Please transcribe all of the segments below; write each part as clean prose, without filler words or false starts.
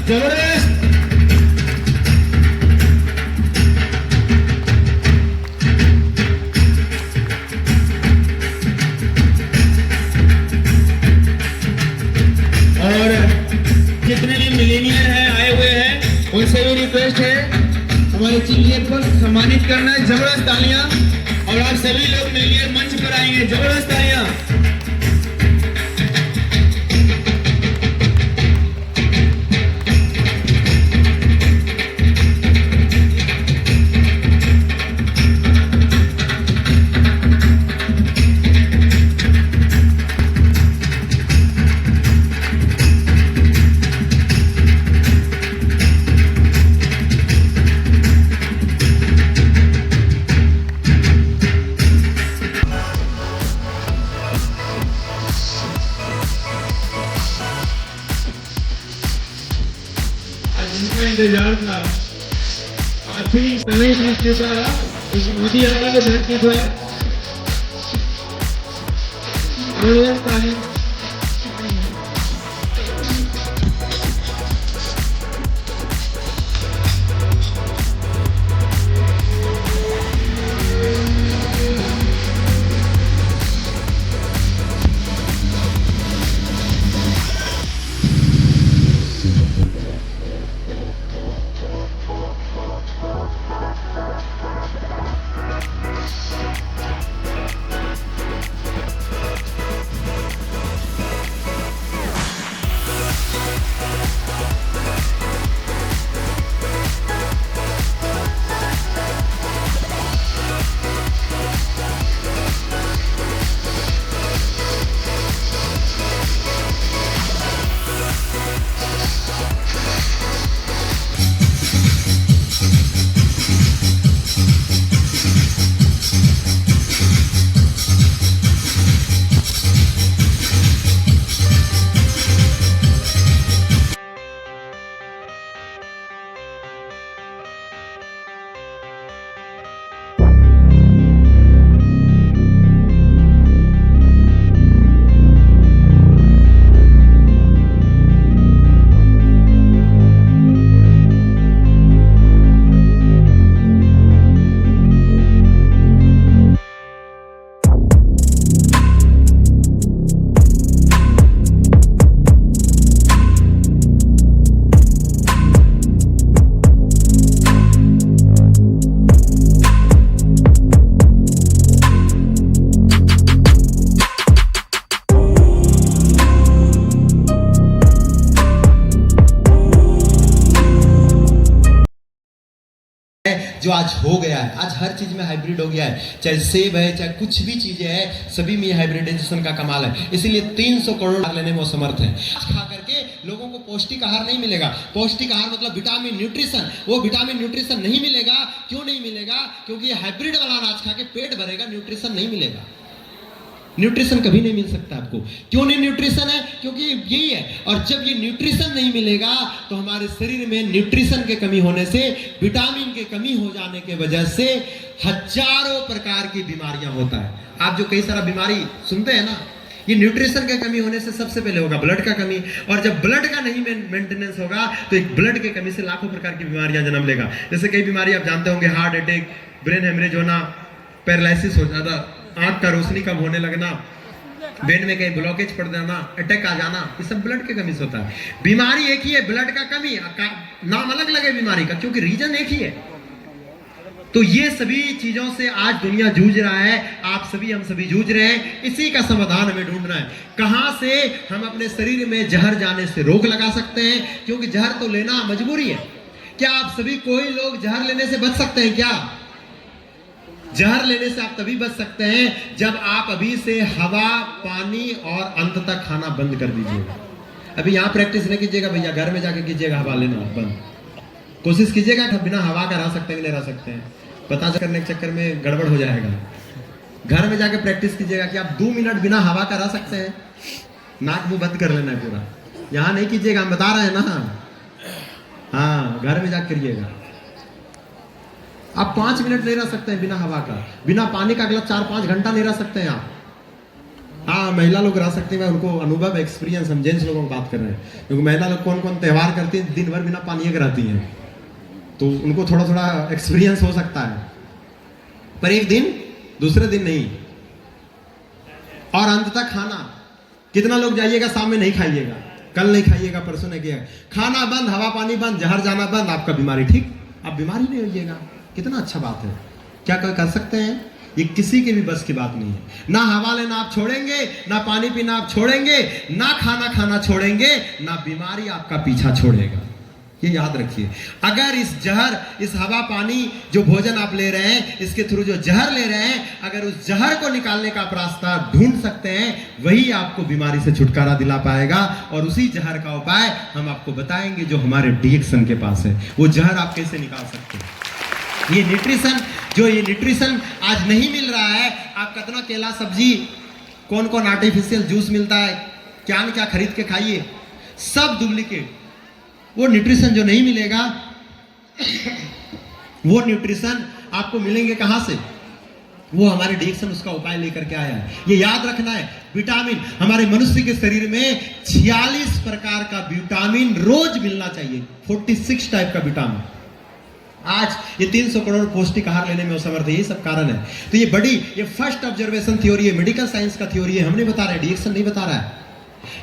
जबरदस्त। और जितने भी मिलेनियर हैं आए हुए हैं उनसे भी रिक्वेस्ट है हमारे चिल्लियन को सम्मानित करना है। जबरदस्त तालियां। और आप सभी लोग मिलिए मंच पर आएंगे। जबरदस्त तालियां। इंतजार था काफी समय बीत चुका है। इस मोदी आने के धरती पर जो आज हो गया है, आज हर चीज में हाइब्रिड हो गया है, चाहे सेब है चाहे कुछ भी चीजें हैं, सभी में हाइब्रिडाइजेशन का कमाल है। इसीलिए 300 करोड़ लेने में वो समर्थ है। खा करके लोगों को पौष्टिक आहार नहीं मिलेगा। पौष्टिक आहार मतलब विटामिन न्यूट्रिशन, वो विटामिन न्यूट्रिशन नहीं मिलेगा। क्यों नहीं मिलेगा? क्योंकि ये हाइब्रिड वाला अनाज खा के पेट भरेगा, न्यूट्रिशन नहीं मिलेगा। न्यूट्रिशन कभी नहीं मिल सकता आपको। क्यों नहीं न्यूट्रिशन है? क्योंकि यही है। और जब ये न्यूट्रिशन नहीं मिलेगा तो हमारे शरीर में न्यूट्रिशन के कमी होने से, विटामिन के कमी हो जाने के वजह से हजारों प्रकार की बीमारियां होता है। आप जो कई सारा बीमारी सुनते हैं ना, ये न्यूट्रिशन के कमी होने से सबसे पहले होगा ब्लड का कमी। और जब ब्लड का नहीं मेंटेनेंस होगा तो एक ब्लड के कमी से लाखों प्रकार की बीमारियां जन्म लेगा। जैसे कई बीमारी आप जानते होंगे, हार्ट अटैक, ब्रेन हेमरेज होना, पैरालिसिस हो जाना, आंख का रोशनी कम होने लगना, वेन में कहीं ब्लॉकेज पड़ जाना, अटैक आ जाना, ये सब ब्लड के कमी से होता है। बीमारी एक ही है, ब्लड का कमी, नाम अलग लगे बीमारी का, क्योंकि रीजन एक ही है। तो ये सभी चीजों से आज दुनिया जूझ रहा है, आप सभी हम सभी जूझ रहे हैं। इसी का समाधान हमें ढूंढना है। कहां से हम अपने शरीर में जहर जाने से रोक लगा सकते हैं, क्योंकि जहर तो लेना मजबूरी है। क्या आप सभी कोई लोग जहर लेने से बच सकते हैं? क्या जहर लेने से आप तभी बच सकते हैं जब आप अभी से हवा, पानी और अंत तक खाना बंद कर दीजिएगा। अभी यहां प्रैक्टिस नहीं कीजिएगा भैया, घर में जाके कीजिएगा हवा लेना बंद। कोशिश कीजिएगा कि बिना हवा का रह सकते हैं कि नहीं रह सकते हैं, पता करने के चक्कर में गड़बड़ हो जाएगा। घर में जाके प्रैक्टिस कीजिएगा कि आप 2 मिनट बिना हवा का रह सकते हैं। नाक मुंह बंद कर लेना है पूरा, यहां नहीं कीजिएगा, हम बता रहे हैं ना। हाँ, घर में जाकर करिएगा। आप 5 मिनट नहीं रह सकते हैं बिना हवा का, बिना पानी का अगला 4-5 घंटा नहीं रह सकते हैं आप। हाँ, महिला लोग रह सकती हैं, उनको अनुभव एक्सपीरियंस, हम जेंट्स लोगों की बात कर रहे हैं, क्योंकि महिला लोग कौन कौन त्यौहार करती हैं, दिन भर बिना पानी के रहती हैं, तो उनको थोड़ा थोड़ा एक्सपीरियंस हो सकता है, पर एक दिन दूसरे दिन नहीं। और अंततः खाना, कितना लोग जाइएगा शाम में नहीं खाइएगा, कल नहीं खाइएगा, परसों नहीं किया, खाना बंद, हवा पानी बंद, जहर जाना बंद, आपका बीमारी ठीक, आप बीमारी नहीं होइएगा। कितना अच्छा बात है, क्या कोई कर सकते हैं? ये किसी के भी बस की बात नहीं है। ना हवा लेना आप छोड़ेंगे, ना पानी पीना आप छोड़ेंगे, ना खाना खाना छोड़ेंगे, ना बीमारी आपका पीछा छोड़ेगा। ये याद रखिए। अगर इस जहर, इस हवा पानी जो भोजन आप ले रहे हैं, इसके थ्रू जो जहर ले रहे हैं, अगर उस जहर को निकालने का आप रास्ता ढूंढ सकते हैं, वही आपको बीमारी से छुटकारा दिला पाएगा। और उसी जहर का उपाय हम आपको बताएंगे जो हमारे डीएक्सन के पास है। वो जहर आप कैसे निकाल सकते हैं। ये न्यूट्रिशन आज नहीं मिल रहा है। आप कितना केला, सब्जी, कौन कौन आर्टिफिशियल जूस मिलता है, क्या न क्या खरीद के खाइए, सब डुप्लीकेट। वो न्यूट्रिशन जो नहीं मिलेगा, वो न्यूट्रिशन आपको मिलेंगे कहां से? वो हमारे डीएक्सन उसका उपाय लेकर के आया है। ये याद रखना है। विटामिन, हमारे मनुष्य के शरीर में 46 प्रकार का विटामिन रोज मिलना चाहिए, 46 टाइप का विटामिन। आज ये 300 करोड़ पौष्टिक आहार लेने में असमर्थ है, ये सब कारण है। तो ये फर्स्ट ऑब्जर्वेशन थ्योरी है, मेडिकल साइंस का थ्योरी है, हमने बता रहे हैं, डीएक्सन नहीं बता रहा है।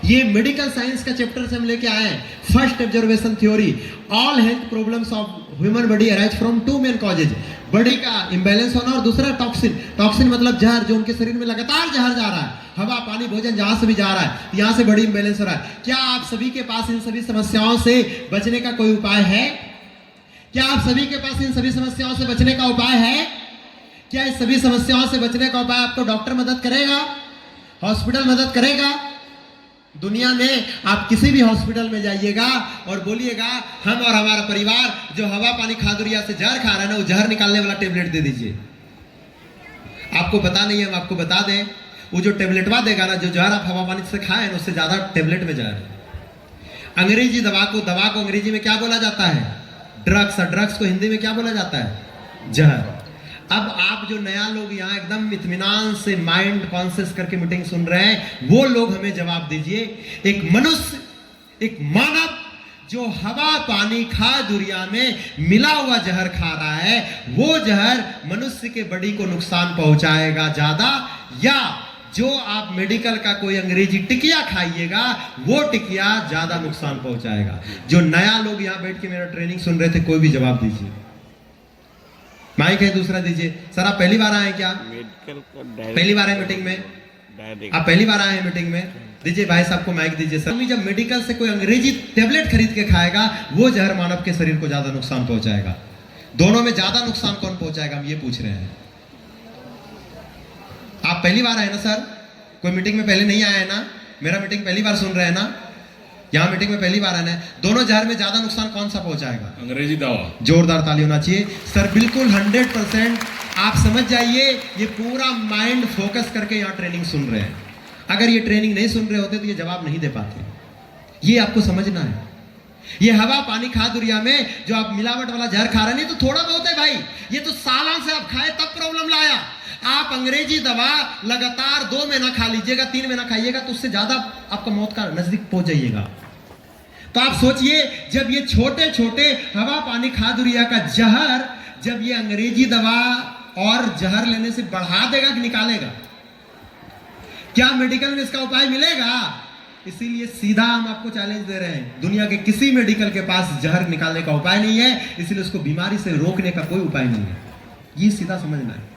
ये मेडिकल साइंस का चैप्टर से हम लेके आए हैं। First observation theory, all health problems of human body arise from two main causes. Body का इंबैलेंस होना और दूसरा टॉक्सिन मतलब जहर, जो उनके शरीर में लगातार जहर जा रहा है, हवा पानी भोजन जहां से भी जा रहा है, यहां से बॉडी इंबैलेंस हो रहा है। क्या आप सभी के पास इन सभी समस्याओं से बचने का कोई उपाय है? क्या आप सभी के पास इन सभी समस्याओं से बचने का उपाय है? क्या इस सभी समस्याओं से बचने का उपाय आपको डॉक्टर मदद करेगा, हॉस्पिटल मदद करेगा? दुनिया में आप किसी भी हॉस्पिटल में जाइएगा और बोलिएगा हम और हमारा परिवार जो हवा पानी खादुरिया से जहर खा रहा है ना, वो जहर निकालने वाला टेबलेट दे दीजिए। आपको पता नहीं है, हम आपको बता दें, वो जो टेबलेटवा देगा ना, जो जहर आप हवा पानी से खाए ना, उससे ज्यादा टेबलेट में जहर है। अंग्रेजी दवा को अंग्रेजी में क्या बोला जाता है? ड्रग्स। और ड्रग्स को हिंदी में क्या बोला जाता है? जहर। अब आप जो नया लोग यहाँ एकदम इत्मीनान से माइंड कॉन्शियस करके मीटिंग सुन रहे हैं, वो लोग हमें जवाब दीजिए। एक मनुष्य, एक मानव जो हवा पानी खादुरिया में मिला हुआ जहर खा रहा है, वो जहर मनुष्य के बॉडी को नुकसान पहुंचाएगा ज्यादा, या जो आप मेडिकल का कोई अंग्रेजी टिकिया खाइएगा, वो टिकिया ज्यादा नुकसान पहुंचाएगा? जो नया लोग यहाँ बैठ के मेरा ट्रेनिंग सुन रहे थे, कोई भी जवाब दीजिए। माइक है दूसरा दीजिए। सर आप पहली बार आए क्या? पहली बार आए मीटिंग में? आप पहली बार आए हैं मीटिंग में? दीजिए भाई साहब को माइक दीजिए। सर जब मेडिकल से कोई अंग्रेजी टेबलेट खरीद के खाएगा, वो जहर मानव के शरीर को ज्यादा नुकसान पहुंचाएगा। दोनों में ज्यादा नुकसान कौन पहुंचाएगा, हम ये पूछ रहे हैं। आप पहली बार आए ना सर? कोई मीटिंग में पहले नहीं आया है ना? मेरा मीटिंग पहली बार सुन रहे हैं ना? यहाँ मीटिंग में पहली बार आना है। दोनों जहर में ज्यादा नुकसान कौन सा पहुंचाएगा? अंग्रेजी दवा। जोरदार ताली होना चाहिए सर। बिल्कुल 100% आप समझ जाइए। ये पूरा माइंड फोकस करके यहाँ ट्रेनिंग सुन रहे हैं। अगर ये ट्रेनिंग नहीं सुन रहे होते तो ये जवाब नहीं दे पाते। ये आपको समझना है। ये हवा पानी खादुरिया में जो आप मिलावट वाला जहर खा रहे हैं, तो थोड़ा बहुत है भाई, ये तो सालों से आप खाए तब प्रॉब्लम लाया। आप अंग्रेजी दवा लगातार 2 महीना खा लीजिएगा, 3 महीना खाइएगा, तो उससे ज्यादा आपका मौत का नजदीक पहुंच जाइएगा। तो आप सोचिए, जब ये छोटे छोटे हवा पानी खादुरिया का जहर, जब ये अंग्रेजी दवा और जहर लेने से बढ़ा देगा कि निकालेगा? क्या मेडिकल में इसका उपाय मिलेगा? इसीलिए सीधा हम आपको चैलेंज दे रहे हैं, दुनिया के किसी मेडिकल के पास जहर निकालने का उपाय नहीं है, इसलिए उसको बीमारी से रोकने का कोई उपाय नहीं है। ये सीधा समझना है।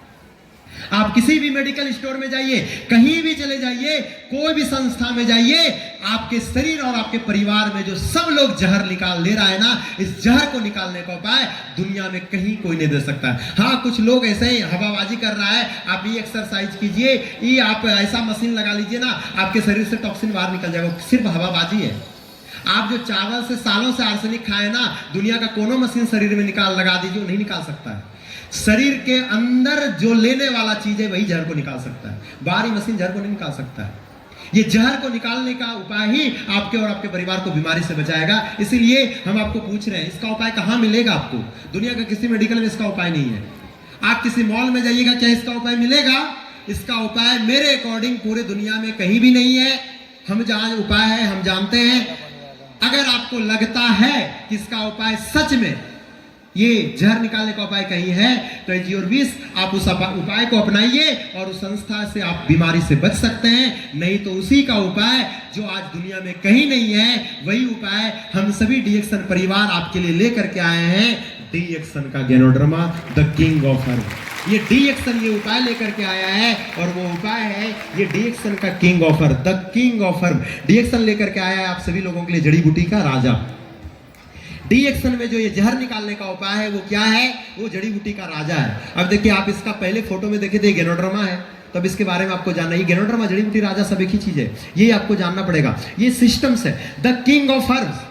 आप किसी भी मेडिकल स्टोर में जाइए, कहीं भी चले जाइए, कोई भी संस्था में जाइए, आपके शरीर और आपके परिवार में जो सब लोग जहर निकाल ले रहा है ना, इस जहर को निकालने का उपाय दुनिया में कहीं कोई नहीं दे सकता है। हाँ, कुछ लोग ऐसे ही हवाबाजी कर रहा है, आप ये एक्सरसाइज कीजिए, ये आप ऐसा मशीन लगा लीजिए ना, आपके शरीर से टॉक्सिन बाहर निकल जाएगा। सिर्फ हवाबाजी है। आप जो चावल से सालों से आर्सेनिक खाए ना, दुनिया का कोनो मशीन शरीर में लगा दीजिए, वो नहीं निकाल सकता है। शरीर के अंदर जो लेने वाला चीज है, वही जहर को निकाल सकता है। बाहरी मशीन जहर को नहीं निकाल सकता है। ये जहर को निकालने का उपाय ही आपके और आपके परिवार को बीमारी से बचाएगा। इसीलिए हम आपको पूछ रहे हैं, इसका उपाय कहाँ मिलेगा आपको? दुनिया का किसी मेडिकल में इसका उपाय नहीं है। आप किसी मॉल में जाइएगा, क्या इसका उपाय मिलेगा? इसका उपाय मेरे अकॉर्डिंग पूरे दुनिया में कहीं भी नहीं है। हम जहां उपाय है हम जानते हैं। अगर आपको लगता है कि इसका उपाय सच में ये जहर निकालने का उपाय कहीं है तो एज योर विश, आप उस उपाय को अपनाइए और उस संस्था से आप बीमारी से बच सकते हैं। नहीं तो उसी का उपाय जो आज दुनिया में कहीं नहीं है, वही उपाय हम सभी डीएक्सन परिवार आपके लिए लेकर के आए हैं। डीएक्सन का ganoderma the king of herb. ये डीएक्सन ये उपाय लेकर के आया है और वो उपाय है ये डीएक्सन का king of herb, the king of herb. DXN लेकर के आया है आप सभी लोगों के लिए जड़ी बूटी का राजा। डीएक्सन में जो ये जहर निकालने का उपाय है वो क्या है? वो जड़ी बूटी का राजा है। अब देखिए, आप इसका पहले फोटो में देखे थे गैनोडर्मा है, तब इसके बारे में आपको जानना। ये गैनोडर्मा जड़ी बूटी राजा सब एक ही चीज है, ये आपको जानना पड़ेगा। ये सिस्टम्स है, द किंग ऑफ हर्ब्स।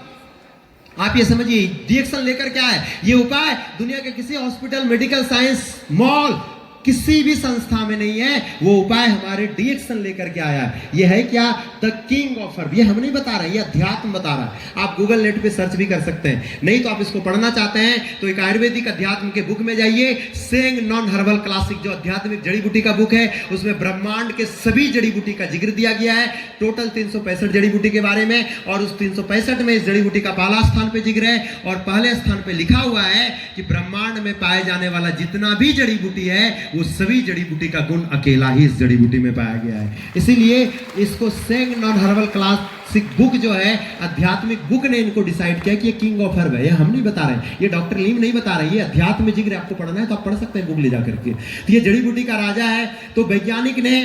आप ये समझिए, डीएक्सन लेकर क्या है? ये उपाय दुनिया के किसी हॉस्पिटल, मेडिकल साइंस, मॉल, किसी भी संस्था में नहीं है। वो उपाय हमारे डीएक्सन लेकर के आया है। ये है क्या? The king of herb. ये हम नहीं बता रहे, ये अध्यात्म बता रहा है। आप गूगल नेट पे सर्च भी कर सकते हैं, नहीं तो आप इसको पढ़ना चाहते हैं तो एक आयुर्वेदिक अध्यात्म के बुक में जाइए, सेंग नॉन हर्बल क्लासिक, जो आध्यात्मिक जड़ी बूटी का बुक है, उसमें ब्रह्मांड के सभी जड़ी बूटी का जिक्र दिया गया है। टोटल 365 जड़ी बूटी के बारे में, और उस 365 में इस जड़ी बूटी का पहला स्थान पे जिक्र है और पहले स्थान पे लिखा हुआ है कि ब्रह्मांड में पाए जाने वाला जितना भी जड़ी बूटी है वो सभी जड़ी बूटी का गुण अकेला ही इस जड़ी बूटी में पाया गया है। इसीलिए इसको Seng non herbal classic book जो है, आध्यात्मिक बुक ने इनको डिसाइड किया कि ये किंग ऑफ हर्ब है। ये हम नहीं बता रहे, ये डॉक्टर लीम नहीं बता रहे, ये अध्यात्म में जिक्र। आपको पढ़ना है तो आप पढ़ सकते हैं बुक ले जाकर के। तो ये जड़ी बूटी का राजा है। तो वैज्ञानिक ने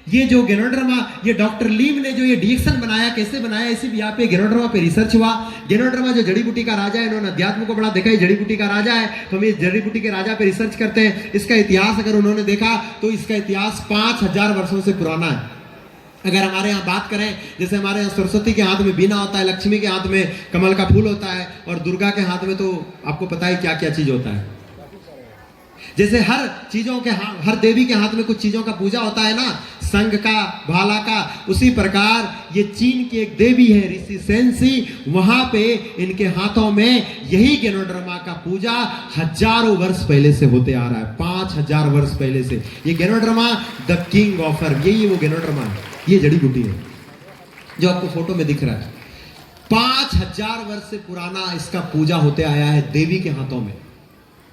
ये जो गैनोडर्मा, ये डॉक्टर लीम ने जो ये डीएक्सन बनाया, कैसे बनाया, इसी भी यहाँ पे गैनोडर्मा पे रिसर्च हुआ। गैनोडर्मा जो जड़ी बूटी का राजा है, इन्होंने अध्यात्म को बड़ा देखा, ये जड़ी बूटी का राजा है, तो हम इस जड़ी बूटी के राजा पे रिसर्च करते हैं। इसका इतिहास अगर उन्होंने देखा तो इसका इतिहास 5000 वर्षों से पुराना है। अगर हमारे यहाँ बात करें, जैसे हमारे यहाँ सरस्वती के हाथ में बीना होता है, लक्ष्मी के हाथ में कमल का फूल होता है, और दुर्गा के हाथ में तो आपको पता है क्या क्या चीज होता है। जैसे हर चीजों के हर देवी के हाथ में कुछ चीजों का पूजा होता है ना, संग का, भाला का, उसी प्रकार ये चीन की एक देवी है ऋषि सेंसी, वहां पे इनके हाथों में यही गैनोडर्मा का पूजा हजारों वर्ष पहले से होते आ रहा है। 5000 वर्ष पहले से ये ganoderma the king of herb, यही वो गैनोडर्मा है, ये जड़ी बूटी है जो आपको फोटो में दिख रहा है। 5000 वर्ष से पुराना इसका पूजा होते आया है देवी के हाथों में।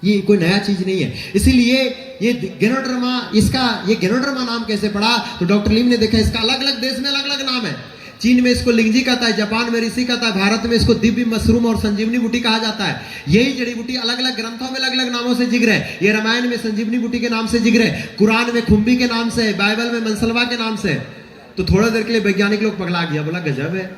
ये कोई नया चीज नहीं है। इसीलिए ये गैनोडर्मा, इसका ये गैनोडर्मा नाम कैसे पड़ा? तो डॉक्टर लीम ने देखा इसका अलग अलग देश में अलग अलग नाम है। चीन में इसको लिंगजी कहता है, जापान में ऋषि कहता है, भारत में इसको दिव्य मशरूम और संजीवनी बूटी कहा जाता है। यही जड़ी बूटी अलग अलग ग्रंथों में अलग अलग नामों से जिक्र है। ये रामायण में संजीवनी बूटी के नाम से जिक्र है, कुरान में खुम्बी के नाम से, बाइबल में मनसलवा के नाम से। तो थोड़ा देर के लिए वैज्ञानिक लोग पगला गया, बोला गजब है,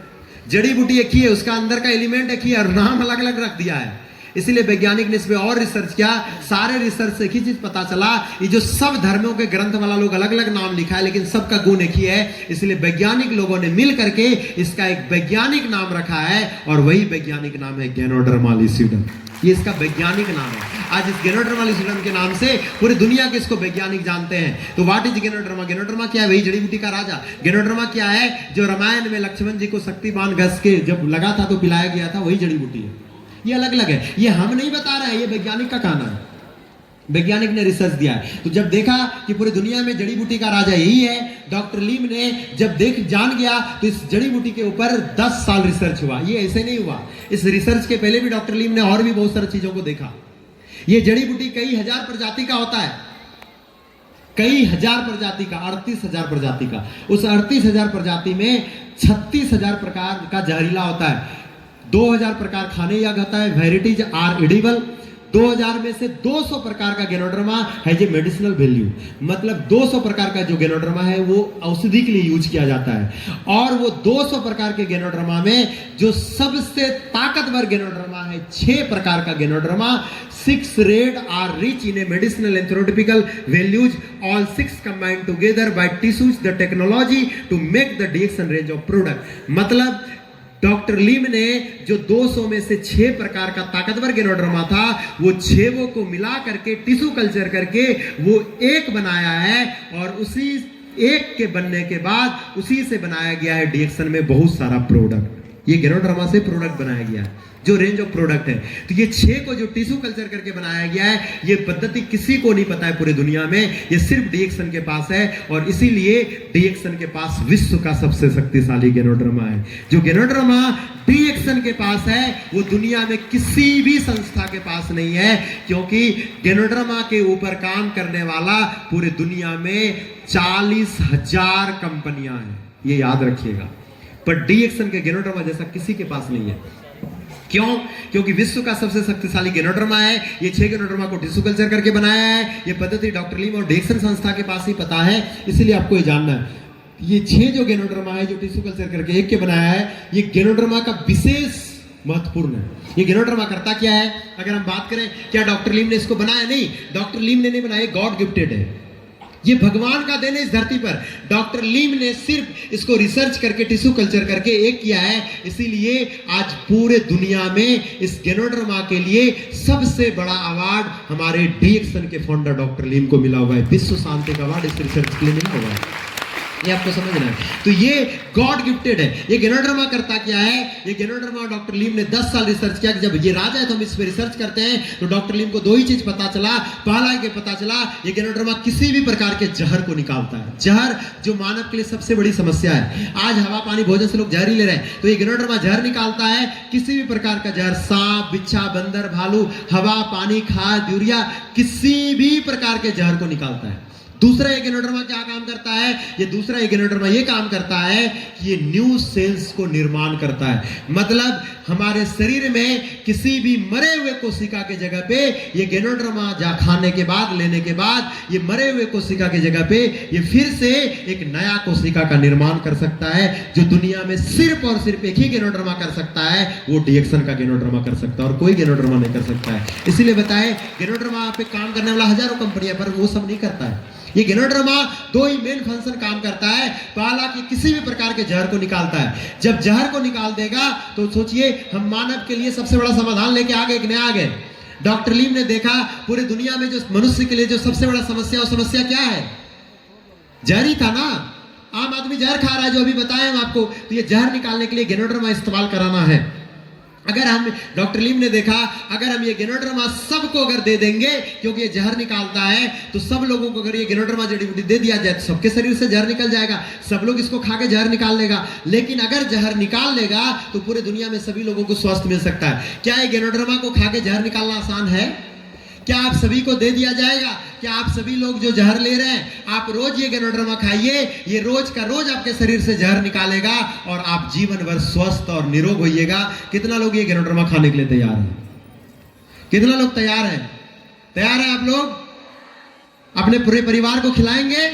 जड़ी बूटी एक ही है, उसका अंदर का एलिमेंट एक ही है और नाम अलग अलग रख दिया है। इसीलिए वैज्ञानिक ने इस पे और रिसर्च किया। सारे रिसर्च से एक ही चीज पता चला, ये जो सब धर्मों के ग्रंथ वाला लोग अलग अलग नाम लिखा है, लेकिन सबका गुण एक ही है। इसलिए वैज्ञानिक लोगों ने मिल करके इसका एक वैज्ञानिक नाम रखा है, और वही वैज्ञानिक नाम है गैनोडर्मा लूसिडम। ये इसका वैज्ञानिक नाम है। आज इस गैनोडर्मा लूसिडम के नाम से पूरी दुनिया के इसको वैज्ञानिक जानते हैं। तो व्हाट इज गैनोडर्मा? गैनोडर्मा क्या है? वही जड़ी बूटी का राजा। गैनोडर्मा क्या है? जो रामायण में लक्ष्मण जी को शक्तिमान घस के जब लगा था तो पिलाया गया था, वही जड़ी बूटी है। ये अलग अलग है, ये हम नहीं बता रहे हैं, ये वैज्ञानिक का कहना है, वैज्ञानिक ने रिसर्च दिया है। तो जब देखा कि पूरी दुनिया में जड़ी बूटी का राजा यही है, डॉक्टर लीम ने जब जान गया तो इस जड़ी बूटी के ऊपर 10 साल रिसर्च हुआ। ये ऐसे नहीं हुआ, इस रिसर्च के पहले भी डॉक्टर लीम ने और भी बहुत सारी चीजों को देखा। ये जड़ी बूटी कई हजार प्रजाति का होता है, कई हजार प्रजाति का, 38,000 प्रजाति का। उस 38,000 प्रजाति में 36,000 प्रकार का जहरीला होता है, 2000 प्रकार खाने योग्य होता है, वेराइटीज आर एडिबल। 2000 में से 200 प्रकार का गैनोडर्मा है जो मेडिसिनल वैल्यू, मतलब 200 प्रकार का जो गैनोडर्मा है वो औषधि के लिए यूज किया जाता है। और वो 200 प्रकार के गैनोडर्मा में जो सबसे ताकतवर गैनोडर्मा है, 6 प्रकार का ganoderma, 6 red are rich in a medicinal and therapeutic values, all 6 combined together by tissues the technology to make the DXN range of product. मतलब डॉक्टर लीम ने जो 200 में से 6 प्रकार का ताकतवर गैनोडर्मा था, वो 6 को मिला करके टिश्यू कल्चर करके वो एक बनाया है, और उसी एक के बनने के बाद उसी से बनाया गया है डीएक्सन में बहुत सारा प्रोडक्ट। ये गैनोड्रामा से प्रोडक्ट बनाया गया है, जो रेंज ऑफ प्रोडक्ट है। तो ये 6 को जो टिश्यू कल्चर करके बनाया गया है, ये पद्धति किसी को नहीं पता है पूरी दुनिया में, ये सिर्फ डीएक्सन के पास है। और इसीलिए डीएक्सन के पास विश्व का सबसे शक्तिशाली गैनोड्रामा है। जो गैनोड्रामा डीएक्सन के पास है वो दुनिया में किसी भी संस्था के पास नहीं है, क्योंकि गैनोड्रामा के ऊपर काम करने वाला पूरी दुनिया में 40,000 कंपनियां हैं, ये याद रखिएगा। पर डीएक्सन के गैनोड्रामा जैसा किसी के पास नहीं है। क्यों? क्योंकि विश्व का सबसे शक्तिशाली गैनोड्रामा है। ये 6 गैनोड्रामा को टिश्यू कल्चर करके बनाया है। ये पद्धति डॉक्टर लीम और डीएक्सन संस्था के पास ही पता है, इसलिए आपको ये जानना है। ये 6 जो गैनोड्रामा है, जो टिश्यू कल्चर करके एक के बनाया है, ये गैनोड्रामा का विशेष महत्वपूर्ण है। ये गैनोड्रामा करता क्या है? अगर हम बात करें, क्या डॉक्टर लीम ने इसको बनाया? नहीं, डॉक्टर लीम ने नहीं बनाया, गॉड गिफ्टेड है। ये भगवान का देन है इस धरती पर। डॉक्टर लीम ने सिर्फ इसको रिसर्च करके टिश्यू कल्चर करके एक किया है। इसीलिए आज पूरे दुनिया में इस गैनोड्रामा के लिए सबसे बड़ा अवार्ड हमारे डीएक्सन के फाउंडर डॉक्टर लीम को मिला हुआ है। विश्व शांति का अवार्ड इस रिसर्च के लिए मिला हुआ है। ये आपको समझना है। तो ये गॉड गिफ्टेड है। ये गैनोड्रामा करता क्या है? ये गैनोड्रामा डॉक्टर लीम ने 10 साल रिसर्च किया कि जब ये राजा है तो हम इस पे रिसर्च करते हैं। तो डॉक्टर लीम को 2 ही चीज पता चला। पहला के पता चला ये गैनोड्रामा किसी भी प्रकार के जहर को निकालता है। जहर जो मानव के लिए सबसे बड़ी समस्या है। आज हवा पानी भोजन से लोग जहर ही ले रहे हैं, तो ये गैनोड्रामा जहर निकालता है। किसी भी प्रकार का जहर, सांप, बिच्छा, बंदर, भालू, हवा, पानी, खाद, यूरिया, किसी भी प्रकार के जहर को निकालता है। दूसरा ये गैनोड्रामा क्या काम करता है? ये दूसरा ये गैनोड्रामा ये काम करता है कि ये न्यू सेल्स को निर्माण करता है। मतलब हमारे शरीर में किसी भी मरे हुए कोशिका के जगह पे ये गैनोड्रामा खाने के बाद, लेने के बाद, ये मरे हुए कोशिका के जगह पे ये फिर से एक नया कोशिका का निर्माण कर सकता है। जो दुनिया में सिर्फ और सिर्फ एक ही गैनोड्रामा कर सकता है, वो डीएक्सन का गैनोड्रामा कर सकता है, और कोई गैनोड्रामा नहीं कर सकता है। इसीलिए बताए गैनोड्रामा पे काम करने वाला हजारों कंपनियां, पर वो सब नहीं करता है। ये गैनोड्रामा 2 ही मेन फंक्शन काम करता है। पहला कि किसी भी प्रकार के जहर को निकालता है। जब जहर को निकाल देगा तो सोचिए हम मानव के लिए सबसे बड़ा समाधान लेके आ गए कि नहीं आ गए? डॉक्टर लीम ने देखा पूरी दुनिया में जो मनुष्य के लिए जो सबसे बड़ा समस्या, वो समस्या क्या है? जहर ही था ना। आम आदमी जहर खा रहा है, जो अभी बताए हम आपको। तो ये जहर निकालने के लिए गैनोड्रामा इस्तेमाल कराना है। अगर हम, डॉक्टर लीम ने देखा, अगर हम ये गैनोड्रामा सबको अगर दे देंगे, क्योंकि ये जहर निकालता है, तो सब लोगों को अगर ये गैनोड्रामा जड़ी बूटी दे दिया जाए तो सबके शरीर से जहर निकल जाएगा, सब लोग इसको खा के जहर निकाल लेगा। लेकिन अगर जहर निकाल लेगा तो पूरे दुनिया में सभी लोगों को स्वास्थ्य मिल सकता है। क्या ये गैनोड्रामा को खा के जहर निकालना आसान है? क्या आप सभी को दे दिया जाएगा? क्या आप सभी लोग जो जहर ले रहे हैं, आप रोज ये गैनोड्रामा खाइए, ये रोज का रोज आपके शरीर से जहर निकालेगा और आप जीवन भर स्वस्थ और निरोग होइएगा। कितना लोग ये गैनोड्रामा खाने के लिए तैयार हैं? कितना लोग तैयार हैं? तैयार हैं आप लोग? अपने पूरे परिवार को खिलाएंगे?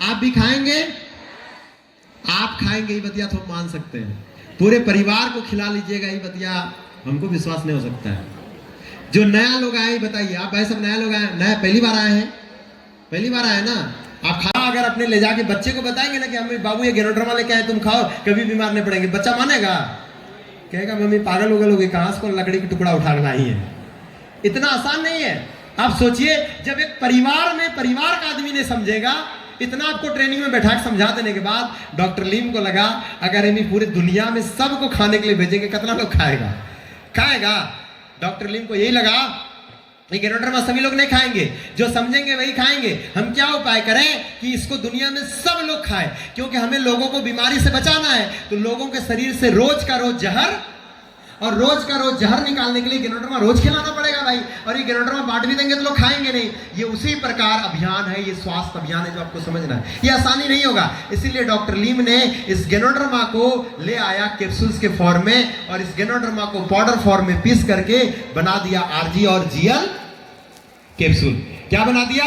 आप भी खाएंगे? आप खाएंगे ये बतिया तो हम मान सकते हैं। पूरे परिवार को खिला लीजिएगा ये बतिया हमको विश्वास नहीं हो सकता है। जो नया लोग आए बताइए, आप भाई सब नया लोग आए, नया पहली बार आए हैं? पहली बार आए ना? आप खाना अगर अपने ले जाके बच्चे को बताएंगे ना कि हमें बाबू ये गैनोड्रामा लेके आए, तुम खाओ, कभी बीमार नहीं पड़ेंगे, बच्चा मानेगा? कहेगा मम्मी पागल हो गए, कहां से कौन लकड़ी का टुकड़ा उठा के लाई है? इतना आसान नहीं है। आप सोचिए, जब एक परिवार में परिवार का आदमी नहीं समझेगा, इतना आपको ट्रेनिंग में बैठा के समझा देने के बाद डॉक्टर लीम को लगा अगर हम पूरी दुनिया में सबको खाने के लिए भेजेंगे, कितना लोग खाएगा? खाएगा? डॉक्टर लीम को यही लगा ये गैनोड्रामा सभी लोग नहीं खाएंगे, जो समझेंगे वही खाएंगे। हम क्या उपाय करें कि इसको दुनिया में सब लोग खाएं, क्योंकि हमें लोगों को बीमारी से बचाना है। तो लोगों के शरीर से रोज का रोज जहर, और रोज का रोज जहर निकालने के लिए गैनोड्रामा रोज खिलाना पड़ेगा भाई। और ये गैनोड्रामा बांट भी देंगे तो लोग खाएंगे नहीं। ये उसी प्रकार अभियान है, ये स्वास्थ्य अभियान है जो आपको समझना है। ये आसानी नहीं होगा। इसीलिए डॉक्टर लीम ने इस गैनोड्रामा को ले आया कैप्सूल्स के फॉर्म में, और इस गैनोड्रामा को पाउडर फॉर्म में पीस करके बना दिया आरजी और जीएल कैप्सूल। क्या बना दिया?